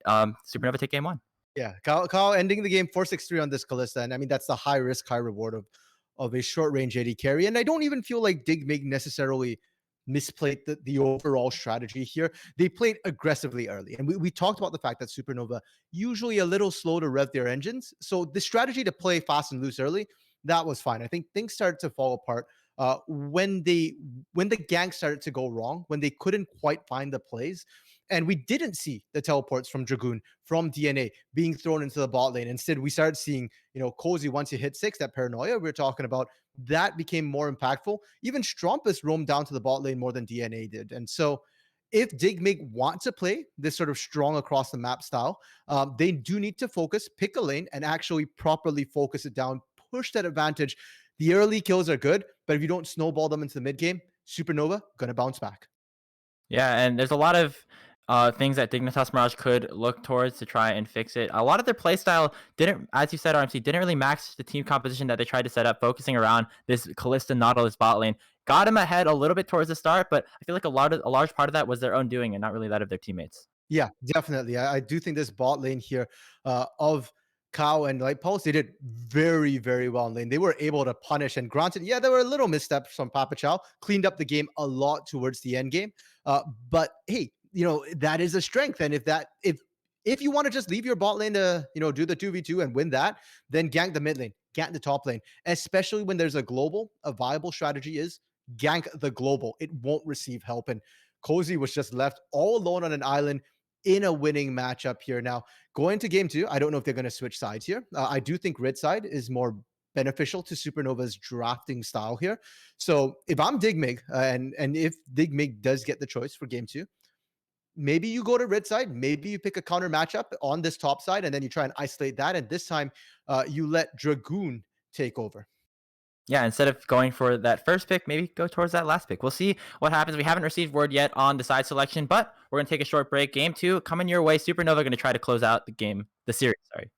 Supernova take game 1. Yeah, Kyle ending the game 4-6-3 on this Kalista, and I mean that's the high risk, high reward of a short range AD carry. And I don't even feel like Digmake necessarily misplayed the overall strategy here. They played aggressively early, and we talked about the fact that Supernova usually a little slow to rev their engines. So the strategy to play fast and loose early, that was fine. I think things started to fall apart when the gank started to go wrong, when they couldn't quite find the plays. And we didn't see the teleports from Dragoon, from DNA being thrown into the bot lane. Instead, we started seeing, Cozy, once you hit 6, that paranoia we were talking about, that became more impactful. Even Strumpus roamed down to the bot lane more than DNA did. And so if Digmake want to play this sort of strong across the map style, they do need to focus, pick a lane, and actually properly focus it down, push that advantage. The early kills are good, but if you don't snowball them into the mid game, Supernova going to bounce back. Yeah, and there's a lot of things that Dignitas Mirage could look towards to try and fix it. A lot of their playstyle didn't, as you said, RMC, didn't really match the team composition that they tried to set up, focusing around this Kalista Nautilus bot lane. Got him ahead a little bit towards the start, but I feel like a large part of that was their own doing and not really that of their teammates. Yeah, definitely. I do think this bot lane here of Kao and Light Pulse, they did very, very well in lane. They were able to punish. And granted, yeah, there were little missteps from Papa Chow, cleaned up the game a lot towards the end game. But hey, that is a strength. And if you want to just leave your bot lane to, do the 2v2 and win that, then gank the mid lane, gank the top lane, especially when there's a global. A viable strategy is gank the global. It won't receive help. And Cozy was just left all alone on an island in a winning matchup here. Now, going to game two, I don't know if they're going to switch sides here. I do think red side is more beneficial to Supernova's drafting style here. So if I'm Digmig, and if Digmig does get the choice for game two, maybe you go to red side, maybe you pick a counter matchup on this top side, and then you try and isolate that. And this time, you let Dragoon take over. Yeah, instead of going for that first pick, maybe go towards that last pick. We'll see what happens. We haven't received word yet on the side selection, but we're going to take a short break. Game two coming your way. Supernova going to try to close out the series. Sorry.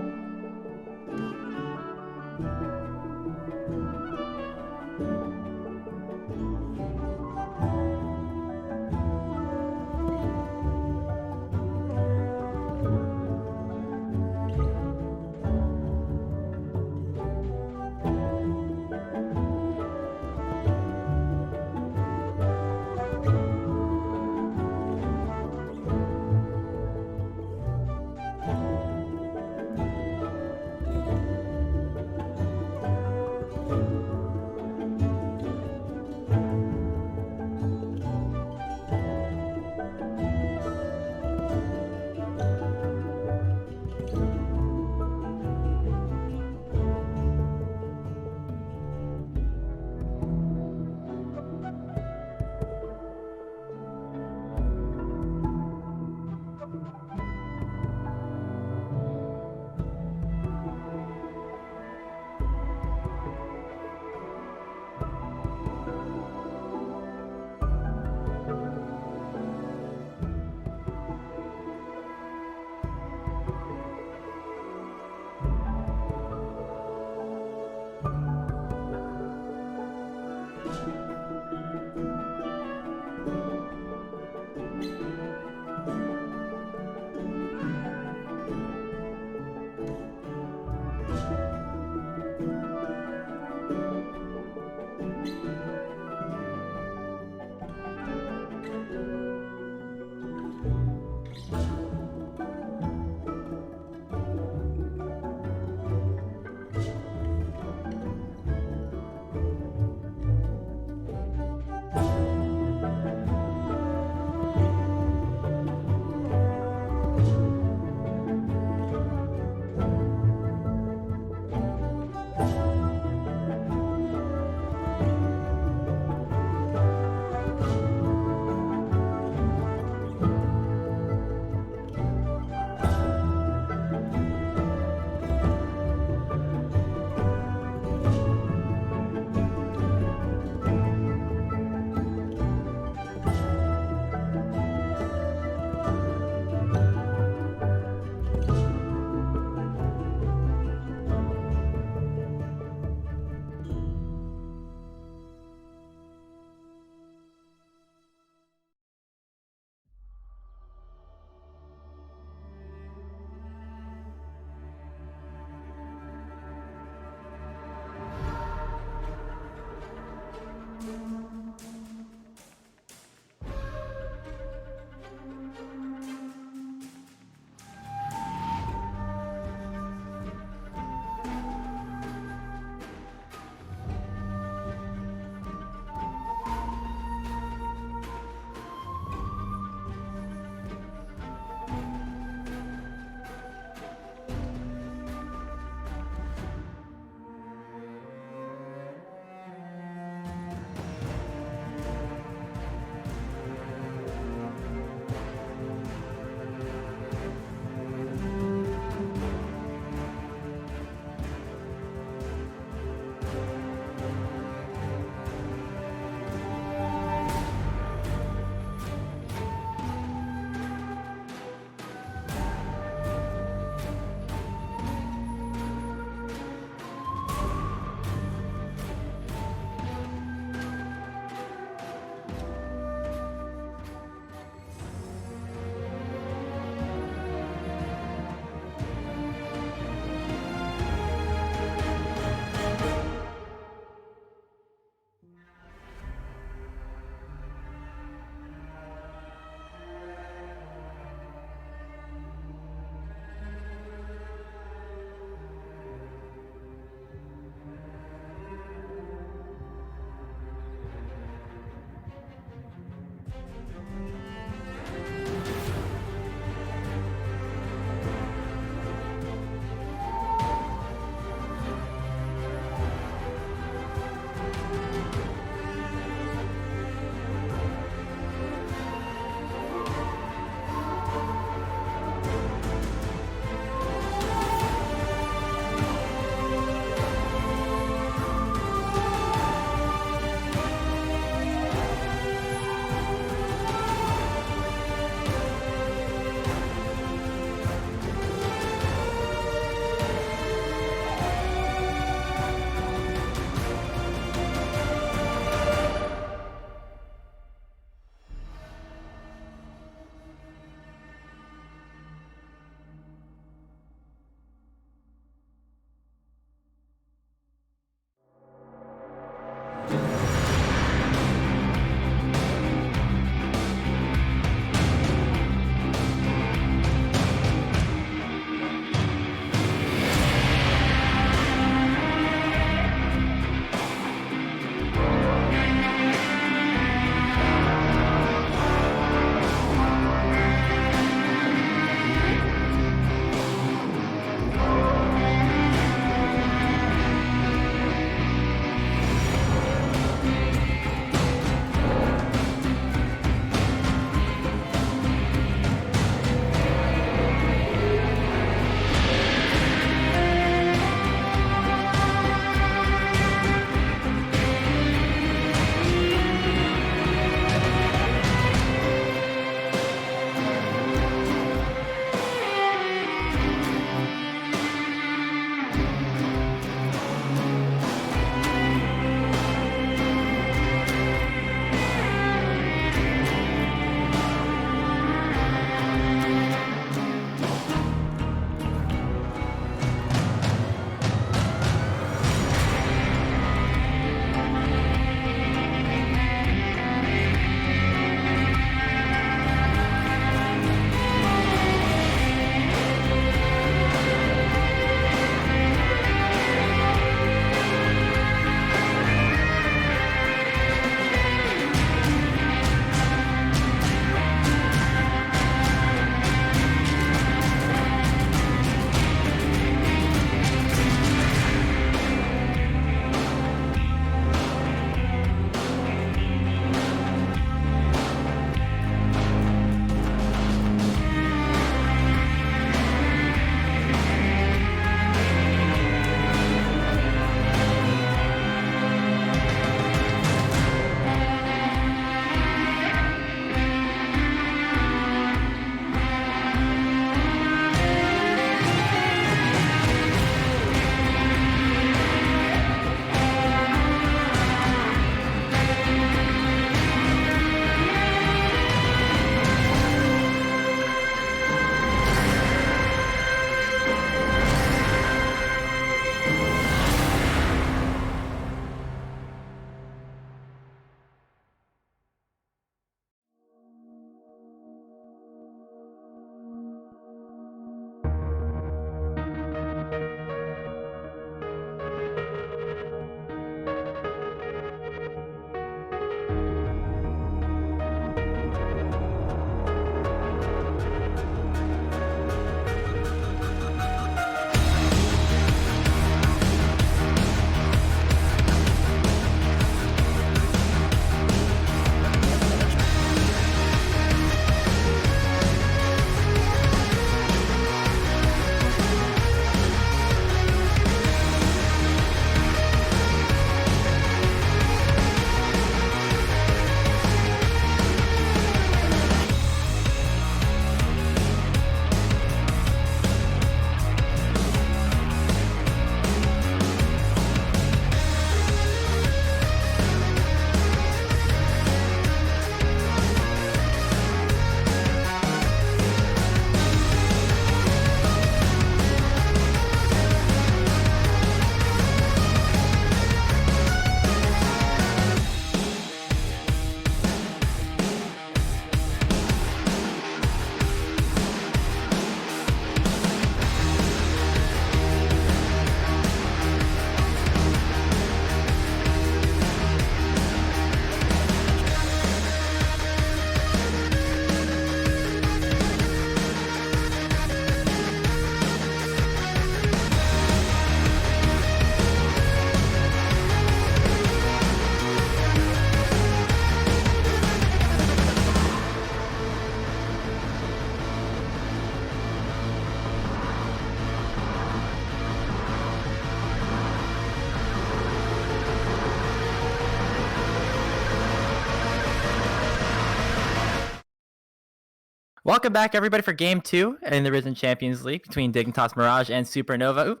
Welcome back, everybody, for Game 2 in the Risen Champions League between Dignitas Mirage and Supernova. Oop,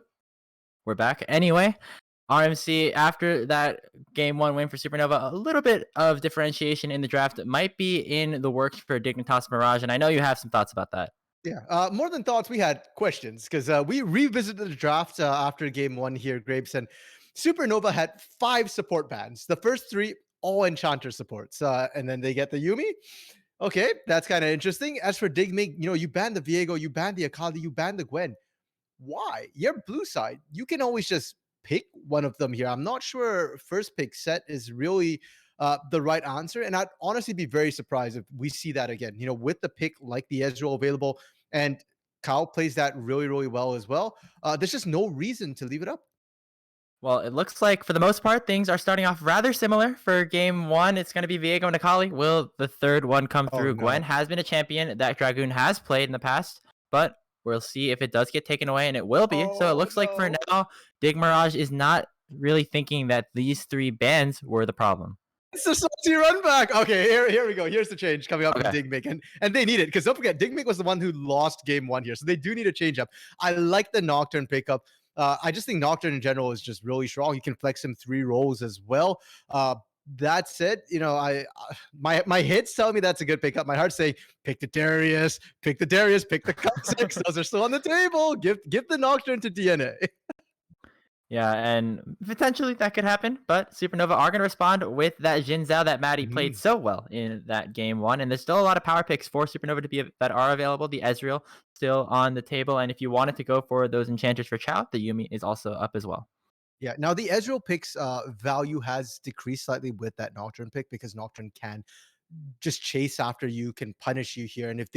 we're back. Anyway, RMC, after that Game 1 win for Supernova, a little bit of differentiation in the draft might be in the works for Dignitas Mirage, and I know you have some thoughts about that. Yeah, more than thoughts, we had questions because we revisited the draft after game one here, Grapes, and Supernova had 5 support bans. The first 3, all Enchanter supports, and then they get the Yumi. Okay, that's kind of interesting. As for Digmig, you ban the Viego, you ban the Akali, you ban the Gwen. Why? You're blue side. You can always just pick one of them here. I'm not sure first pick set is really the right answer. And I'd honestly be very surprised if we see that again, with the pick like the Ezreal available and Kyle plays that really, really well as well. There's just no reason to leave it up. Well, it looks like for the most part, things are starting off rather similar. For Game 1, it's going to be Viego and Akali. Will the third one come Oh, through? Gwen no. has been a champion that Dragoon has played in the past, but we'll see if it does get taken away, and it will be. So it Oh, looks like for no. now, Dig Mirage is not really thinking that these 3 bans were the problem. It's the salty run back. Okay, here we go. Here's the change coming up from Okay. Digmig, and they need it because don't forget, Digmig was the one who lost game one here, so they do need a change up. I like the Nocturne pickup. I just think Nocturne in general is just really strong. You can flex him 3 roles as well. That said, my head's telling me that's a good pickup. My heart's saying pick the Darius, pick the Darius, pick the Kha'Zix. Those are still on the table. Give the Nocturne to DNA. Yeah, and potentially that could happen, but Supernova are going to respond with that Jin Zhao that Maddie played so well in that Game 1, and there's still a lot of power picks for Supernova to be that are available. The Ezreal still on the table, and if you wanted to go for those enchanters for Chow, the Yumi is also up as well. Yeah. Now the Ezreal picks value has decreased slightly with that Nocturne pick because Nocturne can just chase after you, can punish you here. And if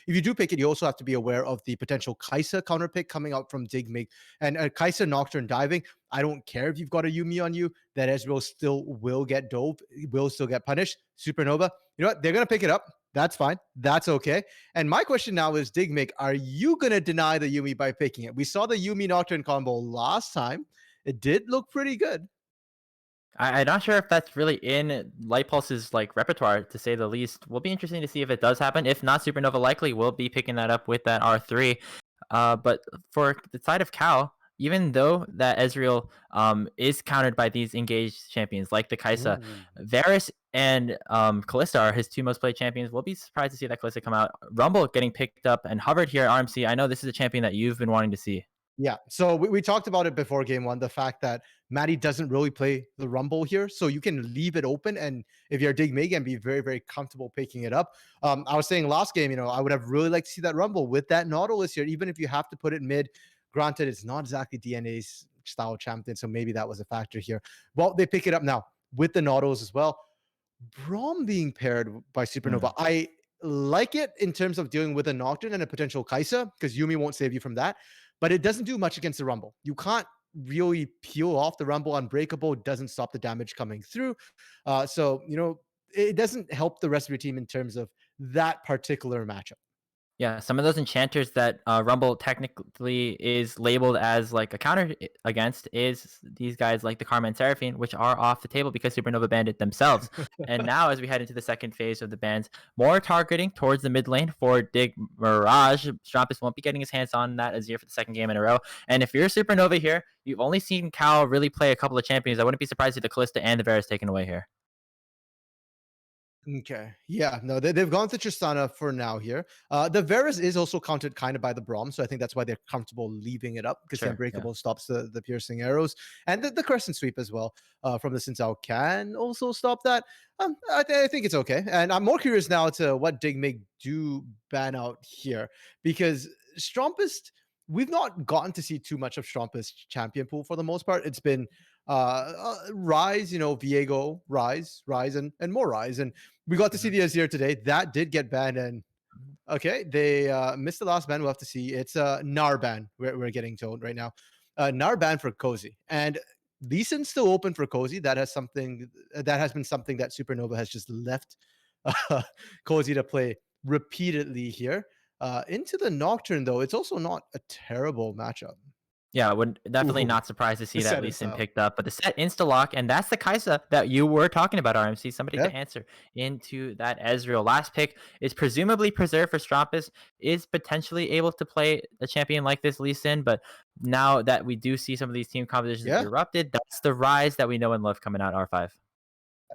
you do pick it, you also have to be aware of the potential Kai'Sa counter pick coming out from Digmig and Kai'Sa Nocturne diving. I don't care if you've got a Yumi on you, that Ezreal still will get dove, will still get punished. Supernova, you know what? They're gonna pick it up. That's fine. That's okay. And my question now is, Digmig, are you gonna deny the Yumi by picking it? We saw the Yumi Nocturne combo last time. It did look pretty good. I'm not sure if that's really in Light Pulse's repertoire, to say the least. Will be interesting to see if it does happen. If not, Supernova likely will be picking that up with that R3. But for the side of Cal, even though that Ezreal is countered by these engaged champions like the Kai'Sa, Ooh. Varus and Kalista are his 2 most played champions. We'll be surprised to see that Kalista come out. Rumble getting picked up and hovered here at RMC. I know this is a champion that you've been wanting to see. Yeah. So we talked about it before game one, the fact that Maddie doesn't really play the Rumble here. So you can leave it open. And if you're Dig Mig and be very, very comfortable picking it up. I was saying last game, I would have really liked to see that Rumble with that Nautilus here, even if you have to put it mid. Granted, it's not exactly DNA's style champion. So maybe that was a factor here. Well, they pick it up now with the Nautilus as well. Braum being paired by Supernova. I like it in terms of dealing with a Nocturne and a potential Kai'Sa, because Yumi won't save you from that. But it doesn't do much against the Rumble. You can't really peel off the Rumble. Unbreakable doesn't stop the damage coming through. It doesn't help the rest of your team in terms of that particular matchup. Yeah, some of those enchanters that Rumble technically is labeled as a counter against is these guys like the Karma and Seraphine, which are off the table because Supernova banned it themselves. And now, as we head into the second phase of the bans, more targeting towards the mid lane for Dig Mirage. Strampus won't be getting his hands on that Azir for the second game in a row. And if you're Supernova here, you've only seen Cal really play a couple of champions. I wouldn't be surprised if the Kalista and the Varus taken away here. Okay. Yeah. No, they've gone to Tristana for now here. The Varus is also counted kind of by the Braum, so I think that's why they're comfortable leaving it up because the Sure, yeah. Unbreakable stops the piercing arrows. And the Crescent Sweep as well from the Xin can also stop that. I think it's okay. And I'm more curious now to what Digmig do ban out here because Strumpist, we've not gotten to see too much of Strumpist champion pool for the most part. It's been Rise, Viego, Rise, and more Rise. And we got to see Mhm. the Azir today. That did get banned. And okay, they missed the last ban. We'll have to see. It's a Nar ban we're getting told right now. Nar ban for Cozy. And Lee Sin's still open for Cozy. That has been something that Supernova has just left Cozy to play repeatedly here. Into the Nocturne, though, it's also not a terrible matchup. Yeah, I would definitely Ooh, not surprised to the see that set Lee Sin itself. picked up, but the set insta-lock, and that's the Kai'Sa that you were talking about, RMC, somebody Yeah. to answer into that Ezreal. Last pick is presumably preserved for Strampus, is potentially able to play a champion like this Lee Sin, but now that we do see some of these team compositions Yeah. erupted, that's the rise that we know and love coming out R5.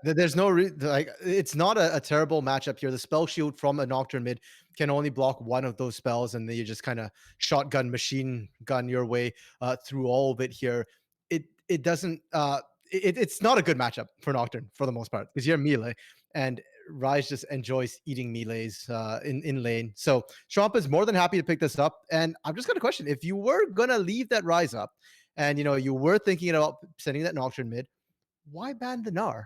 There's no like it's not a terrible matchup here. The spell shield from a Nocturne mid can only block one of those spells, and then you just kind of shotgun machine gun your way through all of it here. It doesn't it's not a good matchup for Nocturne for the most part because you're melee, and Rise just enjoys eating melees in lane. So Trump is more than happy to pick this up. And I'm just got a question: if you were gonna leave that Rise up, and you were thinking about sending that Nocturne mid, why ban the Gnar?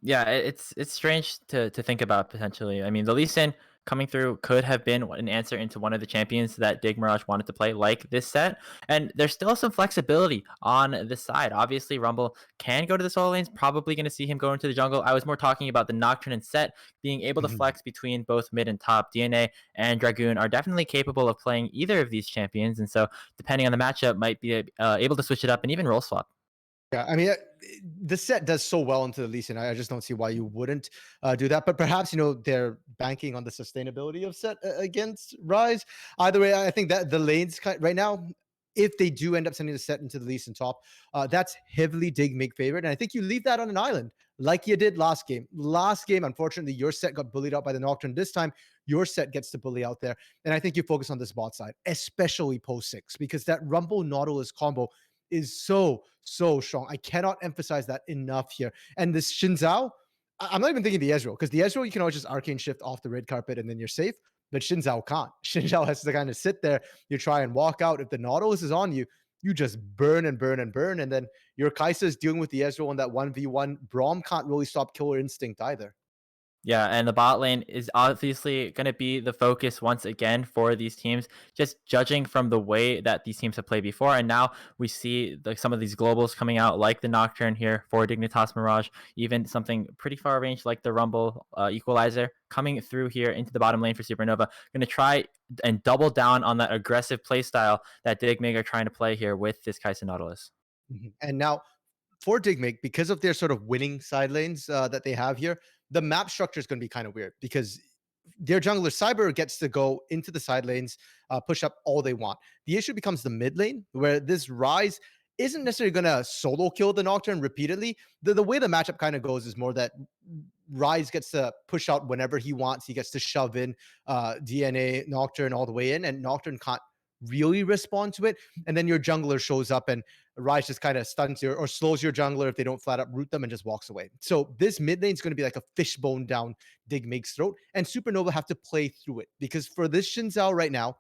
Yeah, it's strange to think about potentially. I mean, the Lee Sin coming through could have been an answer into one of the champions that Dig Mirage wanted to play, like this set. And there's still some flexibility on the side. Obviously, Rumble can go to the solo lanes. Probably going to see him go into the jungle. I was more talking about the Nocturne and Set being able to Mhm. flex between both mid and top. DNA and Dragoon are definitely capable of playing either of these champions, and so depending on the matchup, might be able to switch it up and even roll swap. Yeah, I mean, the set does so well into the Lee Sin. I just don't see why you wouldn't do that. But perhaps they're banking on the sustainability of set against Rise. Either way, I think that the lanes right now, if they do end up sending the set into the Lee Sin top, that's heavily Dig Mig favorite. And I think you leave that on an island like you did last game. Last game, unfortunately, your set got bullied out by the Nocturne. This time, your set gets to bully out there. And I think you focus on this bot side, especially post 6, because that Rumble Nautilus combo is so strong. I cannot emphasize that enough here. And this Shinzao, I'm not even thinking the Ezreal, because the Ezreal you can always just arcane shift off the red carpet and then you're safe. But Shinzao can't. Shinzao has to kind of sit there. You try and walk out. If the Nautilus is on you, you just burn and burn and burn. And then your Kai'Sa is dealing with the Ezreal in that 1v1. Braum can't really stop Killer Instinct either. Yeah, and the bot lane is obviously going to be the focus once again for these teams, just judging from the way that these teams have played before. And now we see some of these globals coming out, like the Nocturne here for Dignitas Mirage, even something pretty far range like the Rumble Equalizer coming through here into the bottom lane for Supernova. Going to try and double down on that aggressive play style that Digmig are trying to play here with this Kai'Sa Nautilus. And now for Digmig, because of their sort of winning side lanes that they have here, the map structure is going to be kind of weird because their jungler Cyber gets to go into the side lanes, push up all they want. The issue becomes the mid lane, where this Rise isn't necessarily going to solo kill the Nocturne repeatedly. The way the matchup kind of goes is more that Rise gets to push out whenever he wants. He gets to shove in DNA Nocturne all the way in, and Nocturne can't really respond to it. And then your jungler shows up and Rise just kind of stuns or slows your jungler if they don't flat up root them and just walks away. So this mid lane is going to be like a fishbone down Dig Mig's throat, and Supernova have to play through it because for this Shinzao right now,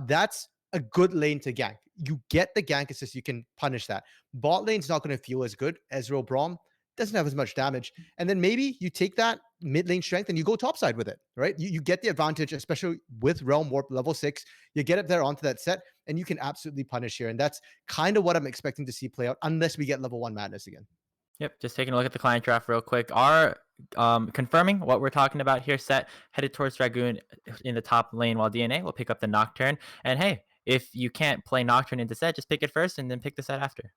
that's a good lane to gank. You get the gank assist, you can punish that. Bot lane's not going to feel as good. Ezreal Braum doesn't have as much damage. And then maybe you take that mid lane strength and you go topside with it, right? You get the advantage, especially with Realm Warp level 6. You get up there onto that set and you can absolutely punish here. And that's kind of what I'm expecting to see play out unless we get level 1 madness again. Yep, just taking a look at the client draft real quick. Are confirming what we're talking about here. Set headed towards Dragoon in the top lane, while DNA will pick up the Nocturne. And hey, if you can't play Nocturne into set, just pick it first and then pick the set after.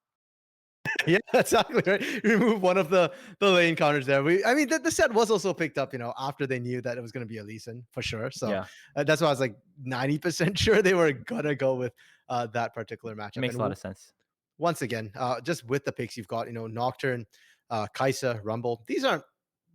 Yeah, exactly right. Remove one of the lane counters there. I mean, the set was also picked up, after they knew that it was going to be a Lee Sin for sure. So Yeah, that's why I was like 90% sure they were gonna go with that particular it matchup. makes And a lot of sense. once again, just with the picks you've got, Nocturne, Kai'Sa, Rumble. These aren't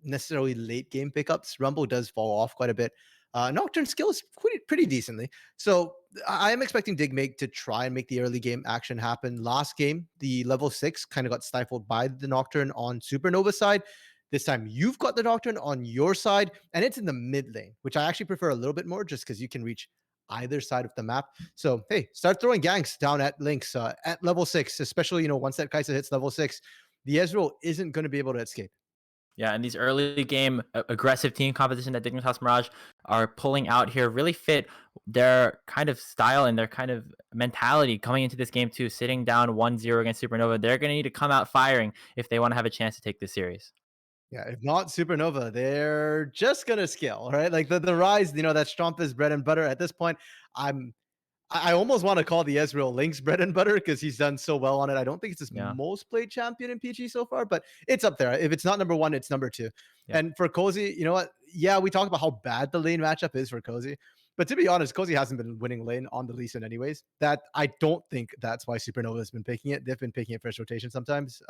necessarily late game pickups. Rumble does fall off quite a bit. Nocturne skills pretty decently. So I am expecting Digmig to try and make the early game action happen. Last game, the level 6 kind of got stifled by the Nocturne on Supernova side. This time you've got the Nocturne on your side, and it's in the mid lane, which I actually prefer a little bit more just because you can reach either side of the map. So hey, start throwing ganks down at links at level 6, especially once that Kai'Sa hits level 6, the Ezreal isn't going to be able to escape. Yeah, and these early game aggressive team composition that Dignitas Mirage are pulling out here really fit their kind of style and their kind of mentality coming into this game too. Sitting down 1-0 against Supernova, they're going to need to come out firing if they want to have a chance to take this series. Yeah, if not Supernova, they're just gonna scale, right? Like the rise, that Stromp is bread and butter at this point. I'm I almost want to call the Ezreal Lynx bread and butter because he's done so well on it. I don't think it's his Yeah. most played champion in PG so far, but it's up there. If it's not number one, it's number two. Yeah. And for Cozy, you know what? Yeah, we talked about how bad the lane matchup is for Cozy. But to be honest, Cozy hasn't been winning lane on the Lee Sin anyways. That I don't think that's why Supernova has been picking it. They've been picking it first rotation sometimes.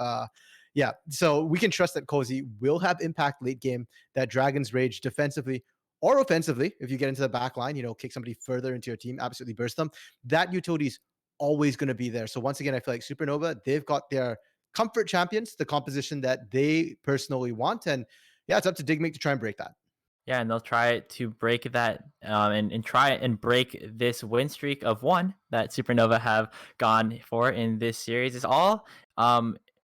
Yeah, so we can trust that Cozy will have impact late game, that Dragon's Rage defensively or offensively, if you get into the back line, kick somebody further into your team, absolutely burst them. That utility's always going to be there. So once again, I feel like Supernova, they've got their comfort champions, the composition that they personally want. And yeah, it's up to Digmake to try and break that. Yeah, and they'll try to break that and try and break this win streak of 1 that Supernova have gone for in this series. It's all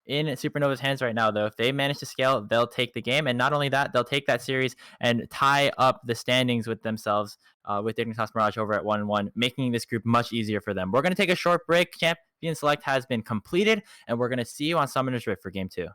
in Supernova's hands right now, though. If they manage to scale, they'll take the game. And not only that, they'll take that series and tie up the standings with themselves with Dignitas Mirage over at 1-1, making this group much easier for them. We're going to take a short break. Champion Select has been completed, and we're going to see you on Summoner's Rift for Game 2.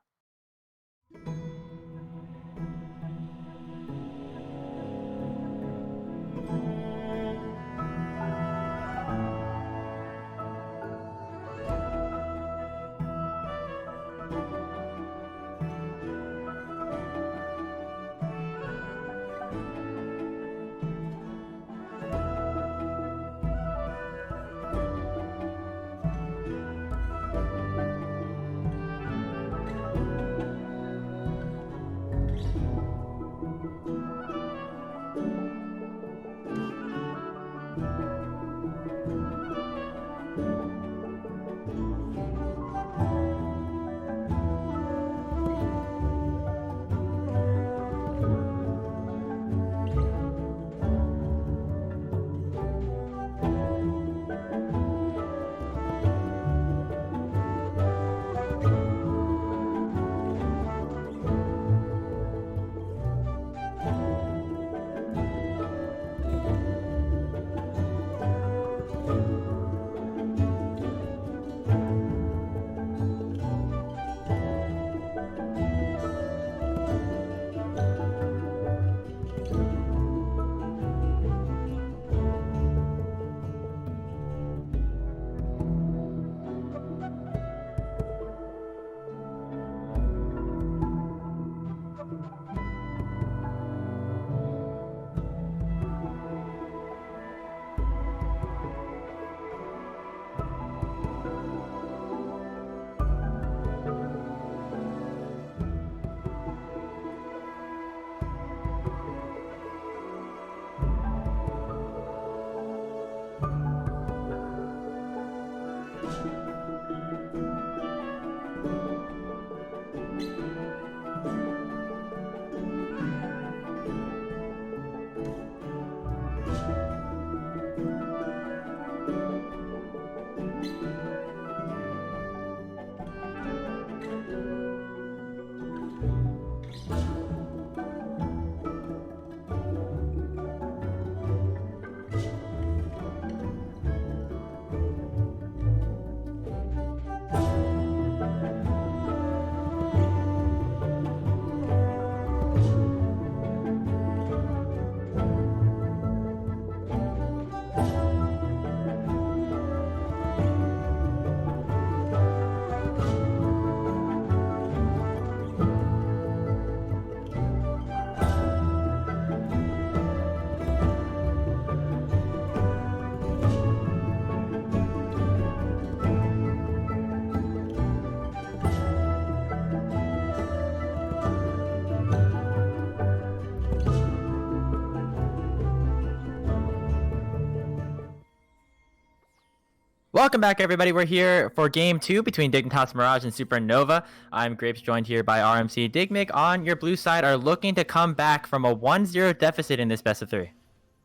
Welcome back, everybody. We're here for Game 2 between Dignitas Mirage and Supernova. I'm Grapes, joined here by RMC. Digmig on your blue side are looking to come back from a 1-0 deficit in this best of 3.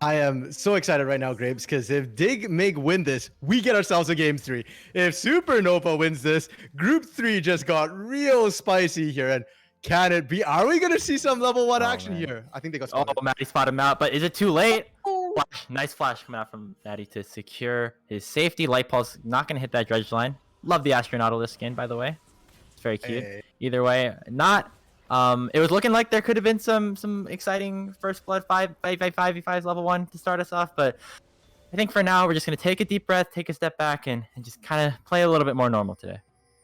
I am so excited right now, Grapes, because if Digmig win this, we get ourselves a Game 3. If Supernova wins this, Group 3 just got real spicy here. And can it be? Are we going to see some level 1 action here? I think they got spotted. Oh, Maddie spotted him out, but is it too late? Flash. Nice flash coming out from Maddie to secure his safety. Light Pulse not going to hit that dredge line. Love the Astronautilus skin, by the way. It's very cute. Hey. Either way, not. It was looking like there could have been some exciting First Blood 5v5s level 1 to start us off, but I think for now we're just gonna take a deep breath, take a step back, and just kind of play a little bit more normal today.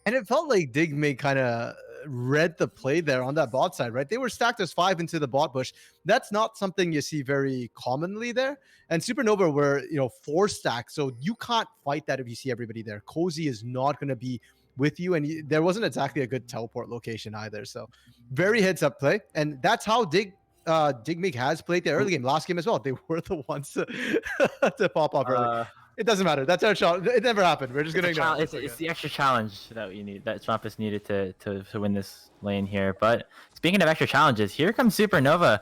And it felt like Digme kind of read the play there on that bot side, right? They were stacked as 5 into the bot bush. That's not something you see very commonly there. And Supernova were, 4 stacked. So you can't fight that if you see everybody there. Cozy is not going to be with you. And there wasn't exactly a good teleport location either. So very heads up play. And that's how Digme has played the early game, last game as well. They were the ones to pop off early. It doesn't matter. That's our challenge. It never happened. We're just gonna ignore it. It's the extra challenge that Trumpus needed to win this lane here. But speaking of extra challenges, here comes Supernova.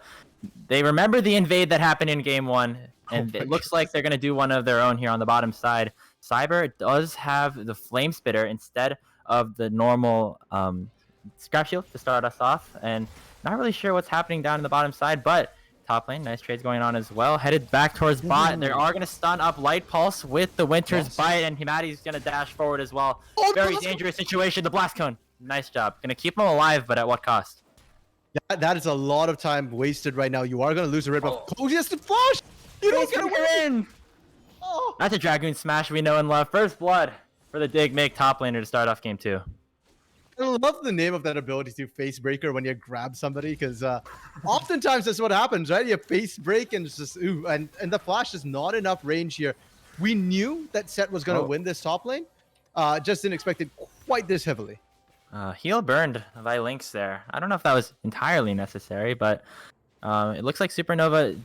They remember the invade that happened in game 1, and it looks like they're gonna do one of their own here on the bottom side. Cyber does have the Flame Spitter instead of the normal Scrap Shield to start us off, and not really sure what's happening down in the bottom side, but top lane, nice trades going on as well. Headed back towards bot. They are going to stun up Light Pulse with the Winter's Bite, and Himati's going to dash forward as well. Very dangerous situation. The Blast Cone. Nice job. Going to keep him alive, but at what cost? Yeah, that is a lot of time wasted right now. You are going to lose a red buff. Cozy has to flash! You don't get a win! Oh. That's a Dragoon Smash we know and love. First blood for the Digme top laner to start off game 2. I love the name of that ability to face breaker when you grab somebody, because oftentimes that's what happens, right? You face break and it's just and the flash is not enough range here. We knew that Set was going to win this top lane, just didn't expect it quite this heavily. Heal burned by Lynx there. I don't know if that was entirely necessary, but it looks like Supernova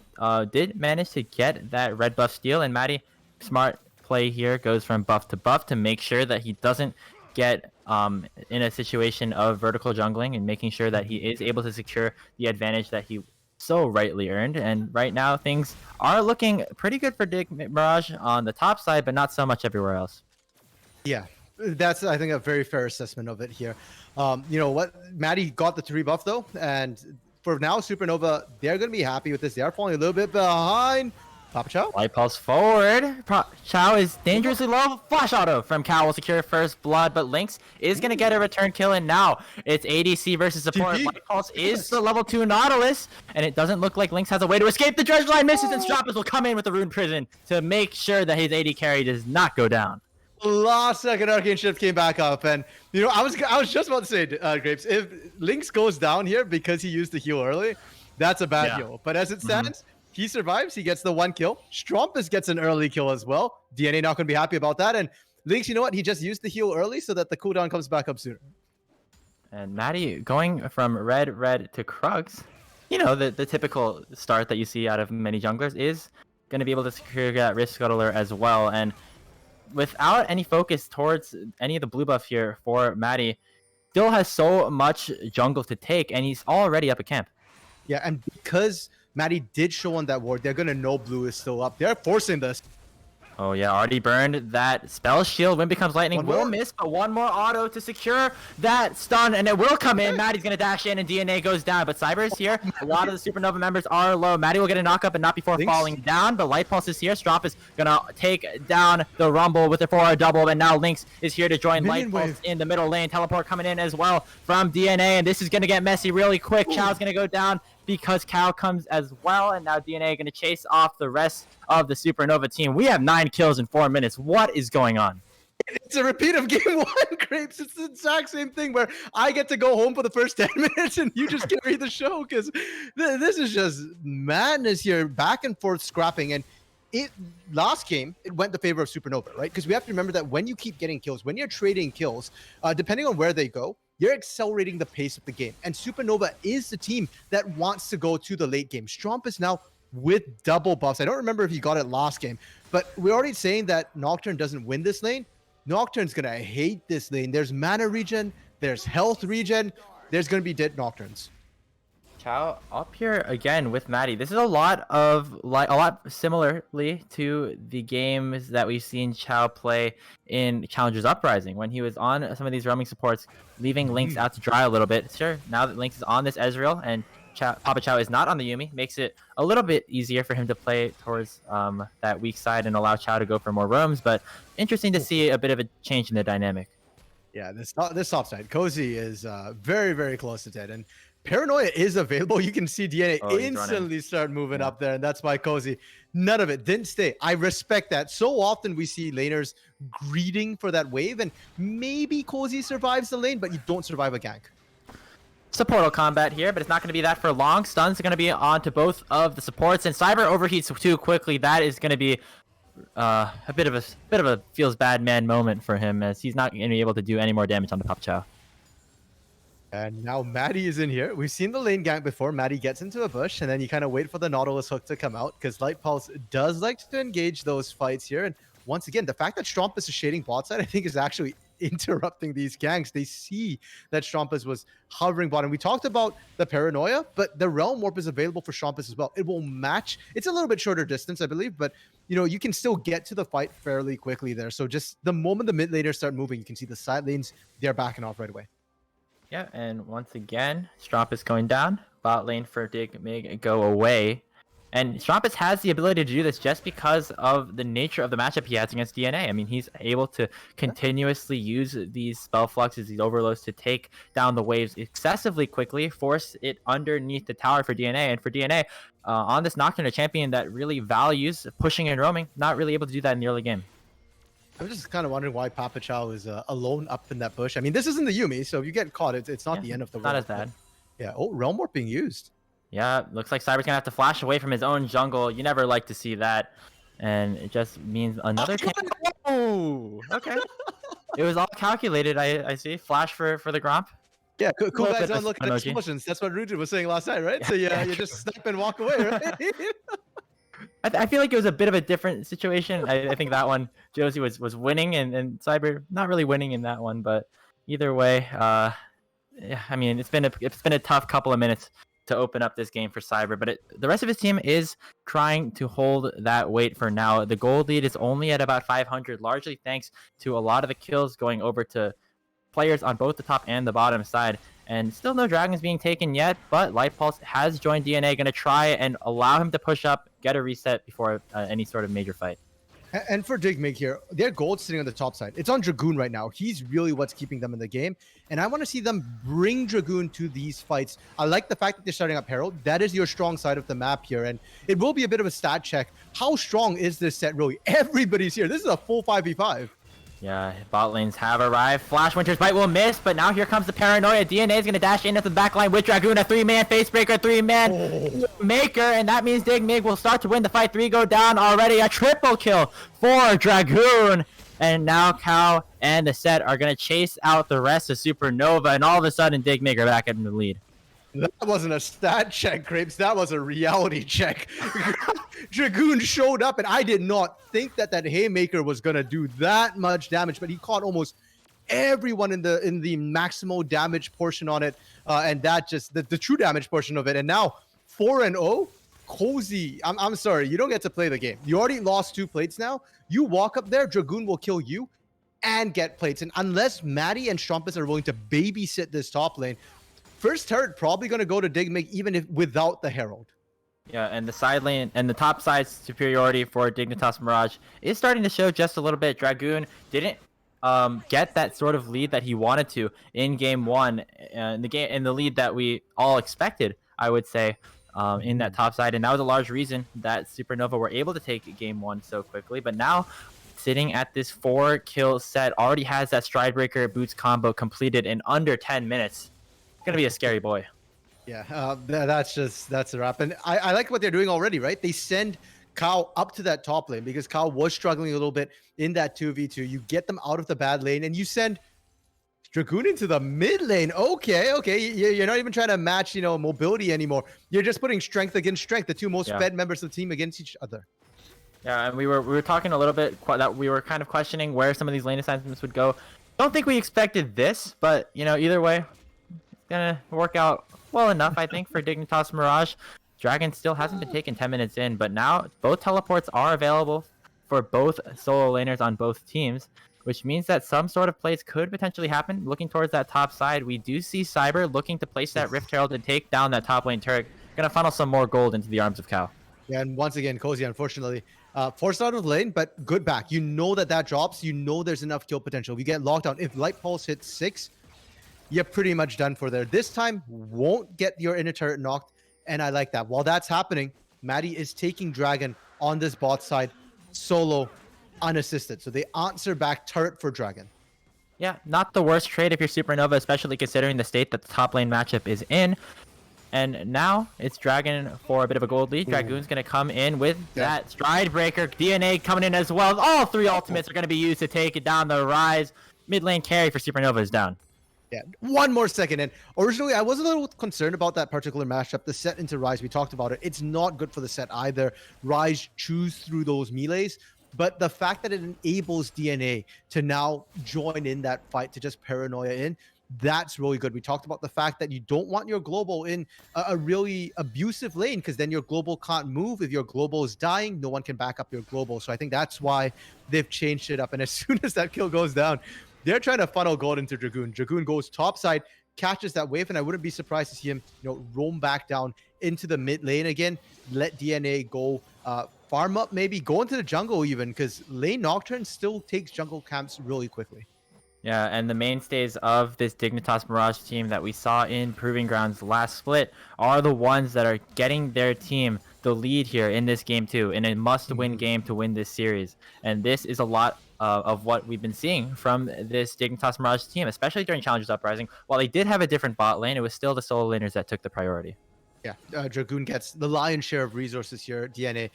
did manage to get that red buff steal, and Matty, smart play here, goes from buff to make sure that he doesn't get in a situation of vertical jungling and making sure that he is able to secure the advantage that he so rightly earned. And right now things are looking pretty good for Mirage on the top side, but not so much everywhere else. Yeah, that's, I think, a very fair assessment of it here. You know what? Maddie got the 3 buff though, and for now Supernova, they're going to be happy with this. They are falling a little bit behind. Papa Chow? Light Pulse forward. Chow is dangerously low. Flash auto from Cow will secure first blood, but Lynx is going to get a return kill, and now it's ADC versus support. Light Pulse is the level 2 Nautilus, and it doesn't look like Lynx has a way to escape. The Dredge Line misses, and Strappers will come in with the Rune Prison to make sure that his AD carry does not go down. Last second Arcane Shift came back up, and you know, I was just about to say, Grapes, if Lynx goes down here because he used the heal early, that's a bad heal. But as it stands, he survives. He gets the 1 kill. Strumpus gets an early kill as well. DNA not going to be happy about that. And Lynx, you know what? He just used the heal early so that the cooldown comes back up sooner. And Maddie going from red to Krugs, you know, the typical start that you see out of many junglers, is going to be able to secure that Rift Scuttler as well. And without any focus towards any of the blue buff here for Maddie, still has so much jungle to take, and he's already up a camp. Yeah, and because Maddie did show on that ward, they're going to know blue is still up. They're forcing this. Oh yeah, already burned that spell shield. Wind becomes lightning. Will miss, but one more auto to secure that stun, and it will come in. Maddie's gonna dash in, and DNA goes down. But Cyber is here. A lot of the Supernova members are low. Maddie will get a knock-up, and not before falling down. But Light Pulse is here. Strop is gonna take down the Rumble with it for a double, and now Lynx is here to join Light Pulse in the middle lane. Teleport coming in as well from DNA, and this is gonna get messy really quick. Chow's gonna go down because Cow comes as well, and now DNA going to chase off the rest of the Supernova team. We have 9 kills in 4 minutes. What is going on? It's a repeat of game 1, Grapes. It's the exact same thing where I get to go home for the first 10 minutes and you just carry the show, because this is just madness here, back and forth scrapping. And last game, it went in favor of Supernova, right? Because we have to remember that when you keep getting kills, when you're trading kills, depending on where they go, you're accelerating the pace of the game. And Supernova is the team that wants to go to the late game. Stromp is now with double buffs. I don't remember if he got it last game, but we're already saying that Nocturne doesn't win this lane. Nocturne's going to hate this lane. There's mana regen, there's health regen, there's going to be dead Nocturnes. Chow up here again with Maddie. This is a lot similarly to the games that we've seen Chow play in Challengers Uprising, when he was on some of these roaming supports, leaving Lynx out to dry a little bit. Sure, now that Lynx is on this Ezreal and Papa Chow is not on the Yuumi, makes it a little bit easier for him to play towards that weak side and allow Chow to go for more roams. But interesting to see a bit of a change in the dynamic. Yeah, this top side, Cozy is very, very close to dead. And Paranoia is available. You can see DNA Oh, he's running. instantly start moving Yeah. up there, and that's why Cozy, none of it didn't stay. I respect that. So often we see laners greeting for that wave, and maybe Cozy survives the lane, but you don't survive a gank. Supportal combat here, but it's not going to be that for long. Stuns are going to be on to both of the supports, and Cyber overheats too quickly. That is going to be a bit of a feels bad man moment for him, as he's not going to be able to do any more damage on the Pop Chow. And now Maddie is in here. We've seen the lane gank before. Maddie gets into a bush, and then you kind of wait for the Nautilus hook to come out, because Light Pulse does like to engage those fights here. And once again, the fact that Strompus is shading bot side, I think, is actually interrupting these ganks. They see that Strompus was hovering bottom. We talked about the Paranoia, but the Realm Warp is available for Strompus as well. It will match. It's a little bit shorter distance, I believe, but you can still get to the fight fairly quickly there. So just the moment the mid laners start moving, you can see the side lanes, they're backing off right away. Yeah, and once again, Strompus going down. Bot lane for Dig Mig go away. And Strompus has the ability to do this just because of the nature of the matchup he has against DNA. I mean, he's able to continuously use these spell fluxes, these overloads, to take down the waves excessively quickly, force it underneath the tower for DNA. And for DNA, on this Nocturne, a champion that really values pushing and roaming, not really able to do that in the early game. I'm just kind of wondering why Papa Chow is alone up in that bush. I mean, this isn't the Yuumi, so if you get caught, it's not the end of the world. Not as bad. Yeah. Oh, Realm Warp being used. Yeah, looks like Cyber's gonna have to flash away from his own jungle. You never like to see that, and it just means another. Oh, okay. It was all calculated. I see. Flash for the Gromp. Yeah, cool guys don't look at emoji. explosions. That's what Rujin was saying last night, right? So yeah, you just snipe and walk away, right? I feel like it was a bit of a different situation. I think that one Josie was winning, and Cyber not really winning in that one. But either way, yeah, I mean it's been a tough couple of minutes to open up this game for Cyber, but the rest of his team is trying to hold that weight for now. The gold lead is only at about 500, largely thanks to a lot of the kills going over to players on both the top and the bottom side. And still no dragons being taken yet, but Light Pulse has joined DNA, going to try and allow him to push up, get a reset before any sort of major fight. And for Dig Mig here, their gold's sitting on the top side. It's on Dragoon right now. He's really what's keeping them in the game. And I want to see them bring Dragoon to these fights. I like the fact that they're starting up Herald. That is your strong side of the map here. And it will be a bit of a stat check. How strong is this set really? Everybody's here. This is a full 5v5. Yeah, bot lanes have arrived. Flash Winter's Bite will miss, but now here comes the Paranoia. DNA is going to dash into the backline with Dragoon, a 3-man Facebreaker, 3-man Maker, and that means Dig Mig will start to win the fight. 3 go down already. A triple kill for Dragoon. And now Cow and the set are going to chase out the rest of Supernova, and all of a sudden Dig Mig are back in the lead. That wasn't a stat check, Crepes. That was a reality check. Dragoon showed up, and I did not think that Haymaker was going to do that much damage, but he caught almost everyone in the maximal damage portion on it, and that just the true damage portion of it. And now 4-0, Cozy. I'm sorry, you don't get to play the game. You already lost 2 plates now. You walk up there, Dragoon will kill you and get plates. And unless Maddie and Strompus are willing to babysit this top lane, first turret probably going to go to Dig Mig even if without the Herald. Yeah, and the side lane and the top side superiority for Dignitas Mirage is starting to show just a little bit. Dragoon didn't get that sort of lead that he wanted to in game 1, in the lead that we all expected, I would say, in that top side, and that was a large reason that Supernova were able to take game 1 so quickly. But now, sitting at this 4-kill set, already has that Stridebreaker Boots combo completed in under 10 minutes. Gonna be a scary boy. Yeah, that's a wrap. And I like what they're doing already, right? They send Kao up to that top lane because Kao was struggling a little bit in that 2v2. You get them out of the bad lane, and you send Dragoon into the mid lane. Okay. You're not even trying to match, mobility anymore. You're just putting strength against strength, the two most fed members of the team against each other. Yeah, and we were talking a little bit that we were kind of questioning where some of these lane assignments would go. Don't think we expected this, but either way, it's gonna work out well enough, I think, for Dignitas Mirage. Dragon still hasn't been taken 10 minutes in, but now both teleports are available for both solo laners on both teams, which means that some sort of plays could potentially happen. Looking towards that top side, we do see Cyber looking to place that Rift Herald and take down that top lane turret. Gonna funnel some more gold into the arms of Cow. Yeah, and once again, Cozy, unfortunately, forced out of the lane, but good back. You know that drops. You know there's enough kill potential. We get locked down. If Light Pulse hits 6, you're pretty much done for there. This time, won't get your inner turret knocked, and I like that. While that's happening, Maddie is taking Dragon on this bot side, solo, unassisted. So they answer back turret for Dragon. Yeah, not the worst trade if you're Supernova, especially considering the state that the top lane matchup is in. And now it's Dragon for a bit of a gold lead. Dragoon's going to come in with that Stride Breaker. DNA coming in as well. All three ultimates are going to be used to take it down. The Rise mid lane carry for Supernova is down. Yeah, one more second. And originally, I was a little concerned about that particular matchup. The set into Rise, we talked about it. It's not good for the set either. Rise chews through those melees. But the fact that it enables DNA to now join in that fight, to just paranoia in, that's really good. We talked about the fact that you don't want your global in a really abusive lane, because then your global can't move. If your global is dying, no one can back up your global. So I think that's why they've changed it up. And as soon as that kill goes down, they're trying to funnel gold into Dragoon. Dragoon goes top side, catches that wave, and I wouldn't be surprised to see him, roam back down into the mid lane again. Let DNA go farm up, maybe go into the jungle even, because lane Nocturne still takes jungle camps really quickly. Yeah, and the mainstays of this Dignitas Mirage team that we saw in Proving Grounds last split are the ones that are getting their team the lead here in this game too, in a must-win game to win this series. And this is a lot of what we've been seeing from this Dignitas Mirage team, especially during Challengers Uprising. While they did have a different bot lane, it was still the solo laners that took the priority. Yeah, Dragoon gets the lion's share of resources here. DNA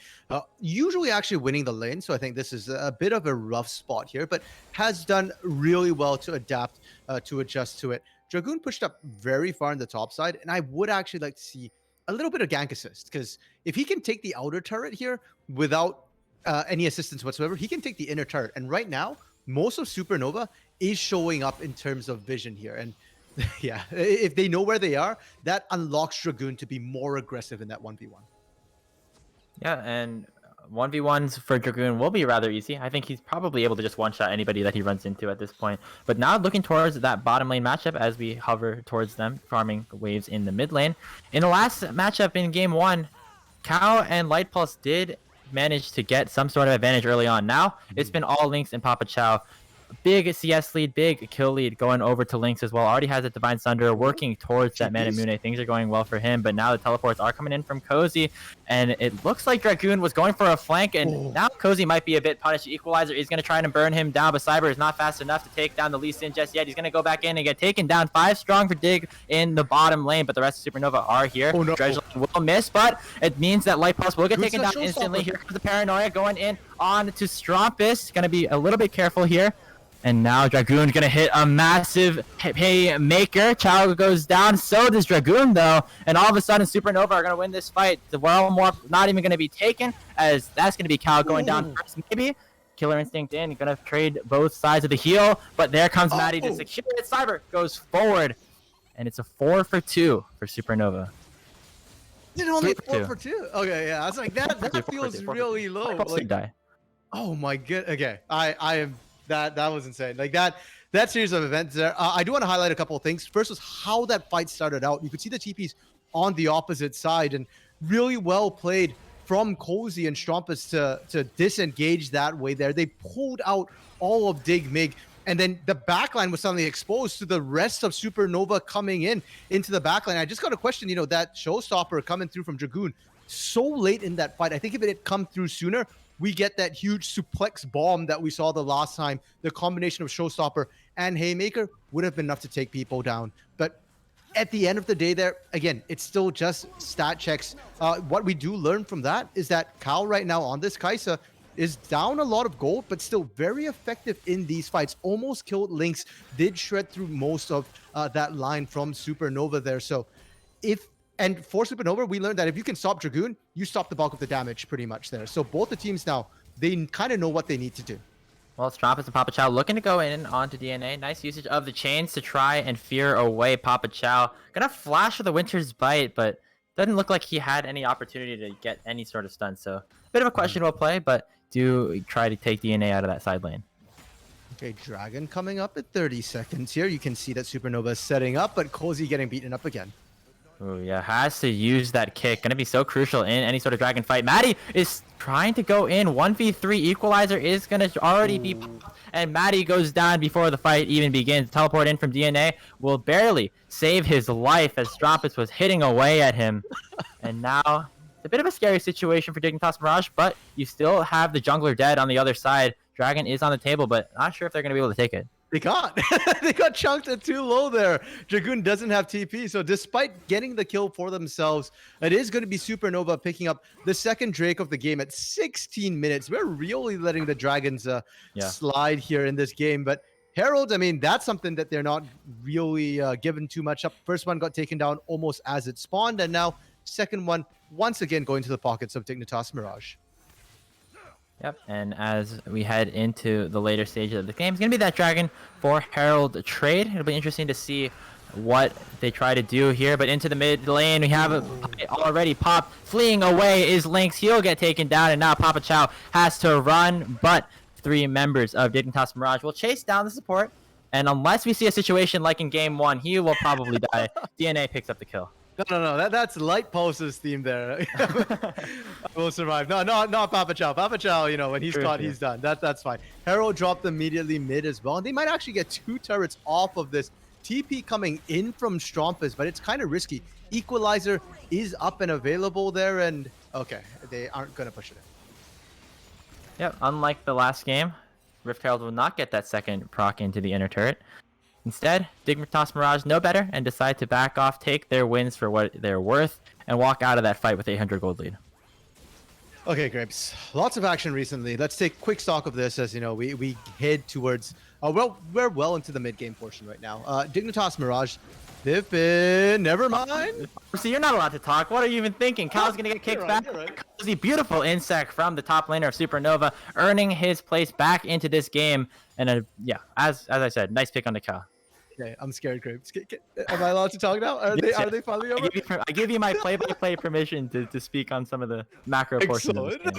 usually actually winning the lane, so I think this is a bit of a rough spot here, but has done really well to adapt, to adjust to it. Dragoon pushed up very far in the top side, and I would actually like to see a little bit of gank assist, because if he can take the outer turret here without any assistance whatsoever, he can take the inner turret. And right now, most of Supernova is showing up in terms of vision here, and yeah, if they know where they are, that unlocks Dragoon to be more aggressive in that 1v1. Yeah, and 1v1s for Dragoon will be rather easy. I think he's probably able to just one-shot anybody that he runs into at this point. But now looking towards that bottom lane matchup as we hover towards them, farming waves in the mid lane. In the last matchup in game 1, Cow and Light Pulse did manage to get some sort of advantage early on. Now, it's been all Lynx and Papa Chow. Big CS lead, big kill lead going over to Lynx as well. Already has a Divine Sunder working towards that Manamune. Things are going well for him, but now the teleports are coming in from Cozy, and it looks like Dragoon was going for a flank, and now Cozy might be a bit punished. Equalizer is going to try and burn him down, but Cyber is not fast enough to take down the Lee Sin just yet. He's going to go back in and get taken down. 5 strong for Dig in the bottom lane, but the rest of Supernova are here. Dredgeline will miss, but it means that Light Pulse will get taken down instantly. Here comes the Paranoia going in on to Strumpus. Going to be a little bit careful here. And now Dragoon's going to hit a massive haymaker. Chow goes down. So does Dragoon, though. And all of a sudden, Supernova are going to win this fight. The World Warp not even going to be taken, as that's going to be Cal going down first, maybe. Killer Instinct in. Going to trade both sides of the heal. But there comes Maddie to secure it. Cyber goes forward. And it's a 4 for 2 for Supernova. Did only 4 for 2? Okay, yeah. I was like, that feels really low. Like, die. Oh my god. Okay. I am... That was insane. Like that series of events there. I do want to highlight a couple of things. First was how that fight started out. You could see the TPs on the opposite side, and really well played from Cozy and Strumpus to disengage that way there. They pulled out all of Dig Mig, and then the backline was suddenly exposed to the rest of Supernova coming into the backline. I just got a question, that showstopper coming through from Dragoon so late in that fight. I think if it had come through sooner, we get that huge suplex bomb that we saw the last time. The combination of showstopper and haymaker would have been enough to take people down. But at the end of the day there, again, it's still just stat checks. What we do learn from that is that Cal right now on this Kai'Sa is down a lot of gold, but still very effective in these fights. Almost killed Lynx, did shred through most of that line from Supernova there. So And for Supernova, we learned that if you can stop Dragoon, you stop the bulk of the damage pretty much there. So both the teams now, they kind of know what they need to do. Well, Strumpus and Papa Chow looking to go in onto DNA. Nice usage of the chains to try and fear away Papa Chow. Gonna flash for the Winter's Bite, but doesn't look like he had any opportunity to get any sort of stun. So bit of a questionable play, but do try to take DNA out of that side lane. Okay, Dragon coming up at 30 seconds here. You can see that Supernova is setting up, but Cozy getting beaten up again. Oh yeah, has to use that kick. Gonna be so crucial in any sort of dragon fight. Maddie is trying to go in. 1v3 equalizer is gonna already be popped, and Maddie goes down before the fight even begins. Teleport in from DNA will barely save his life as Strampus was hitting away at him. And now it's a bit of a scary situation for Dignitas Mirage, but you still have the jungler dead on the other side. Dragon is on the table, but not sure if they're gonna be able to take it. They got they got chunked at too low there. Dragoon doesn't have TP, so despite getting the kill for themselves, it is going to be Supernova picking up the second Drake of the game at 16 minutes. We're really letting the Dragons slide here in this game, but Herald, I mean, that's something that they're not really given too much up. First one got taken down almost as it spawned, and now second one once again going to the pockets of Dignitas Mirage. Yep, and as we head into the later stages of the game, it's going to be that Dragon for Herald trade. It'll be interesting to see what they try to do here, but into the mid lane, we have it already popped. Fleeing away is Lynx. He'll get taken down, and now Papa Chow has to run, but 3 members of Dignitas Mirage will chase down the support, and unless we see a situation like in Game 1, he will probably die. DNA picks up the kill. No. That's Light Pulse's theme there. I will survive. No, not Papa Chow. Papa Chow, you know, when he's caught, he's done. That's fine. Herald dropped immediately mid as well. And they might actually get 2 turrets off of this. TP coming in from Strampus, but it's kind of risky. Equalizer is up and available there, and okay, they aren't going to push it in. Yep, unlike the last game, Rift Herald will not get that second proc into the inner turret. Instead, Dignitas Mirage know better and decide to back off, take their wins for what they're worth, and walk out of that fight with 800 gold lead. Okay, Grapes. Lots of action recently. Let's take quick stock of this as, you know, we head towards... well, we're well into the mid-game portion right now. Dignitas Mirage, they've been... Never mind. So you're not allowed to talk. What are you even thinking? Cal's going to get kicked back. Right. Cozy, beautiful insect from the top laner of Supernova, earning his place back into this game. And yeah, as I said, nice pick on the Cal. Okay, I'm scared, Grapes. Am I allowed to talk now? Are they finally over? I give you my play-by-play permission to speak on some of the macro portions of this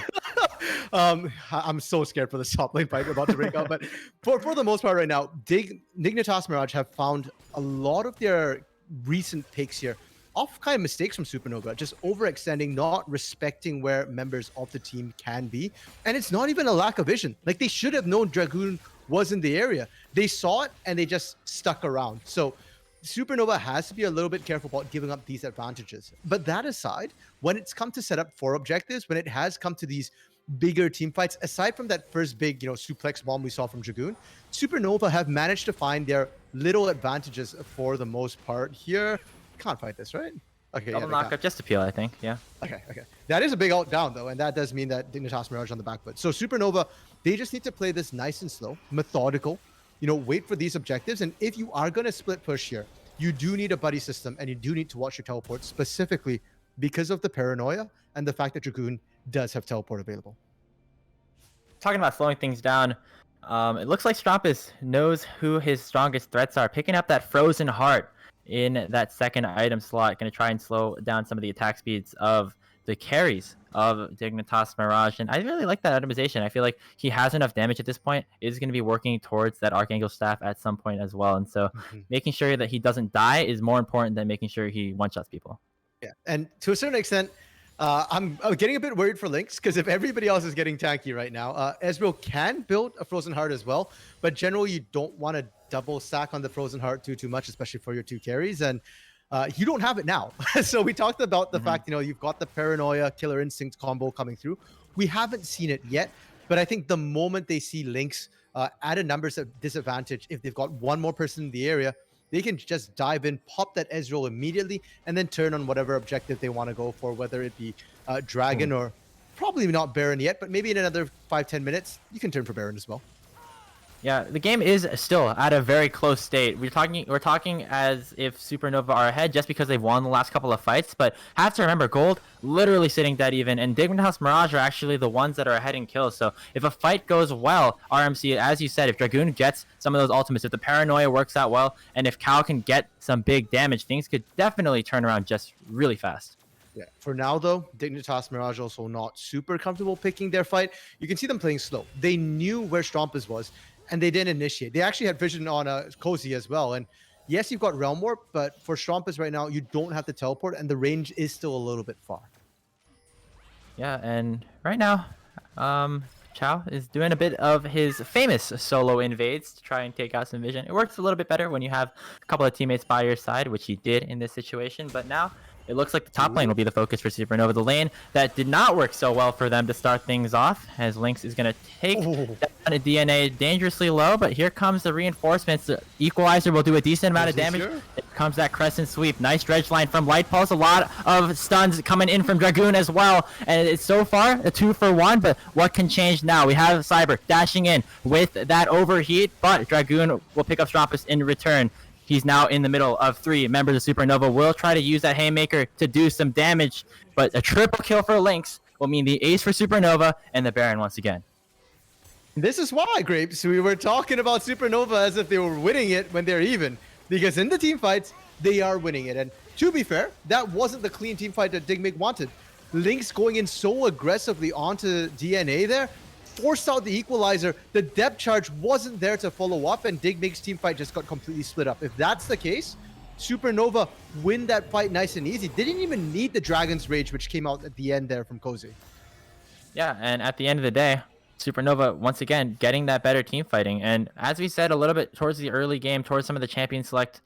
game. I'm so scared for the top lane fight about to break out, but for the most part right now, Dignitas Mirage have found a lot of their recent picks here off kind of mistakes from Supernova, just overextending, not respecting where members of the team can be. And it's not even a lack of vision. Like, they should have known Dragoon was in the area. They saw it and they just stuck around. So Supernova has to be a little bit careful about giving up these advantages. But that aside, when it's come to set up 4 objectives, when it has come to these bigger team fights, aside from that first big, you know, suplex bomb we saw from Dragoon, Supernova have managed to find their little advantages for the most part here. Can't fight this, right? Okay, double knockup, just appeal, I think. Yeah. Okay. That is a big out down though, and that does mean that Dignitas Mirage on the back foot. So Supernova, they just need to play this nice and slow, methodical. You know, wait for these objectives, and if you are going to split push here, you do need a buddy system, and you do need to watch your teleport specifically because of the paranoia and the fact that Dragoon does have teleport available. Talking about slowing things down, it looks like Strampus knows who his strongest threats are, picking up that Frozen Heart in that second item slot, going to try and slow down some of the attack speeds of the carries of Dignitas Mirage. And I really like that itemization. I feel like he has enough damage at this point, is going to be working towards that Archangel Staff at some point as well. And so making sure that he doesn't die is more important than making sure he one-shots people. Yeah, and to a certain extent, I'm getting a bit worried for Lynx, because if everybody else is getting tanky right now, Ezreal can build a Frozen Heart as well, but generally you don't want to double stack on the Frozen Heart too much, especially for your 2 carries, and you don't have it now. So we talked about the fact, you know, you've got the Paranoia Killer Instinct combo coming through. We haven't seen it yet, but I think the moment they see Lynx at a numbers disadvantage, if they've got one more person in the area, they can just dive in, pop that Ezreal immediately, and then turn on whatever objective they want to go for, whether it be Dragon or probably not Baron yet, but maybe in another 5-10 minutes, you can turn for Baron as well. Yeah, the game is still at a very close state. We're talking as if Supernova are ahead just because they've won the last couple of fights, but have to remember, Gold literally sitting dead even, and Dignitas Mirage are actually the ones that are ahead in kills. So if a fight goes well, RMC, as you said, if Dragoon gets some of those ultimates, if the Paranoia works out well, and if Cal can get some big damage, things could definitely turn around just really fast. Yeah. For now, though, Dignitas Mirage also not super comfortable picking their fight. You can see them playing slow. They knew where Strampus was, and they didn't initiate. They actually had vision on Cozy as well, and Yes, you've got Realm Warp, but for Strumpus right now, you don't have to teleport, and the range is still a little bit far. Yeah, and right now, Chow is doing a bit of his famous solo invades to try and take out some vision. It works a little bit better when you have a couple of teammates by your side, which he did in this situation. But now it looks like the top lane will be the focus for Supernova. The lane that did not work so well for them to start things off, as Lynx is going to take down a DNA dangerously low. But here comes the reinforcements. The Equalizer will do a decent amount of damage. Here comes that Crescent Sweep. Nice dredge line from Light Pulse. A lot of stuns coming in from Dragoon as well. And it's so far a 2-for-1, but what can change now? We have Cyber dashing in with that overheat, but Dragoon will pick up Strumpus in return. He's now in the middle of 3 members of Supernova. Will try to use that Haymaker to do some damage, but a triple kill for Lynx will mean the ace for Supernova and the Baron once again. This is why, Grapes, we were talking about Supernova as if they were winning it when they're even. Because in the team fights, they are winning it. And to be fair, that wasn't the clean team fight that Digmig wanted. Lynx going in so aggressively onto DNA there, forced out the Equalizer. The depth charge wasn't there to follow up, and Digmig's team fight just got completely split up. If that's the case, Supernova win that fight nice and easy. They didn't even need the Dragon's Rage, which came out at the end there from Cozy. Yeah, and at the end of the day, Supernova, once again, getting that better team fighting. And as we said a little bit towards the early game, towards some of the champion select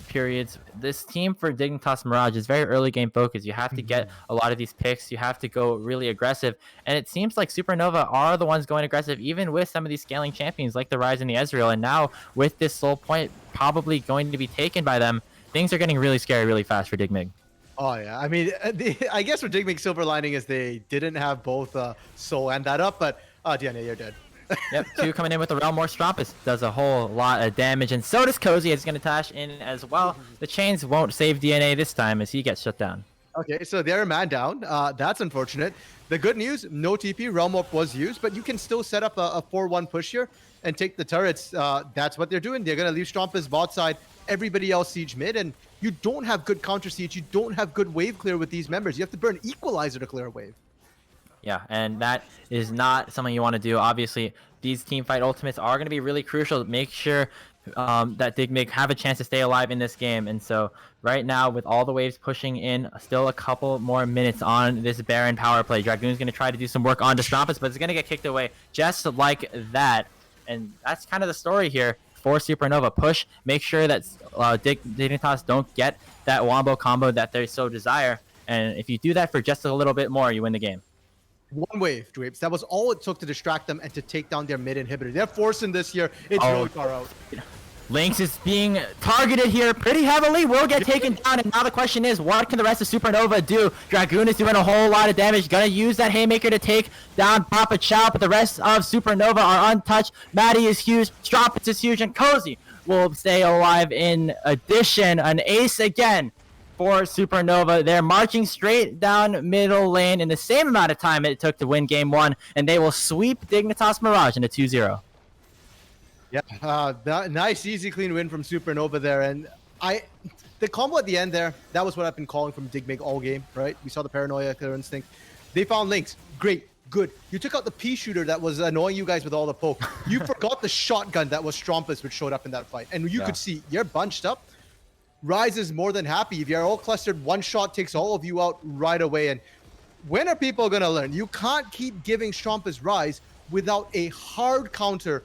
periods, this team for Dignitas Mirage is very early game focused. You have to get a lot of these picks. You have to go really aggressive. And it seems like Supernova are the ones going aggressive, even with some of these scaling champions like the Rise and the Ezreal. And now with this soul point probably going to be taken by them, things are getting really scary really fast for Digmig. Oh, yeah. I mean, I guess what Digmig's silver lining is they didn't have both Soul and that up, but DNA, you're dead. Yep, 2 coming in with the Realm War. Strumpus does a whole lot of damage, and so does Cozy. It's going to dash in as well. The chains won't save DNA this time as he gets shut down. Okay, so they're a man down. That's unfortunate. The good news, no TP. Realm Warp was used, but you can still set up a 4-1 push here and take the turrets. That's what they're doing. They're going to leave Strumpus bot side, everybody else siege mid, and you don't have good counter siege. You don't have good wave clear with these members. You have to burn Equalizer to clear a wave. Yeah, and that is not something you want to do. Obviously, these team fight ultimates are going to be really crucial. Make sure that Digmig have a chance to stay alive in this game. And so right now, with all the waves pushing in, still a couple more minutes on this Baron power play. Dragoon's going to try to do some work on Strumpus, but it's going to get kicked away just like that. And that's kind of the story here for Supernova. Push, make sure that Dignitas don't get that wombo combo that they so desire. And if you do that for just a little bit more, you win the game. One wave, Dweeps. That was all it took to distract them and to take down their mid inhibitor. They're forcing this here. It's really far out. Lynx is being targeted here pretty heavily. Will get taken down, and now the question is, what can the rest of Supernova do? Dragoon is doing a whole lot of damage. Gonna use that Haymaker to take down Papa Chow, but the rest of Supernova are untouched. Maddie is huge. Strumpus is huge, and Cozy will stay alive in addition. An ace again for Supernova. They're marching straight down middle lane in the same amount of time it took to win game 1, and they will sweep Dignitas Mirage into 2-0. Yeah, nice, easy, clean win from Supernova there. And the combo at the end there, that was what I've been calling from Digmig all game, right? We saw the paranoia, clear instinct. They found Lynx. Great, good. You took out the pea shooter that was annoying you guys with all the poke. You forgot the shotgun that was Strumpus, which showed up in that fight. And you could see, you're bunched up. Rise is more than happy. If you're all clustered, one shot takes all of you out right away. And when are people going to learn? You can't keep giving Strumpus Rise without a hard counter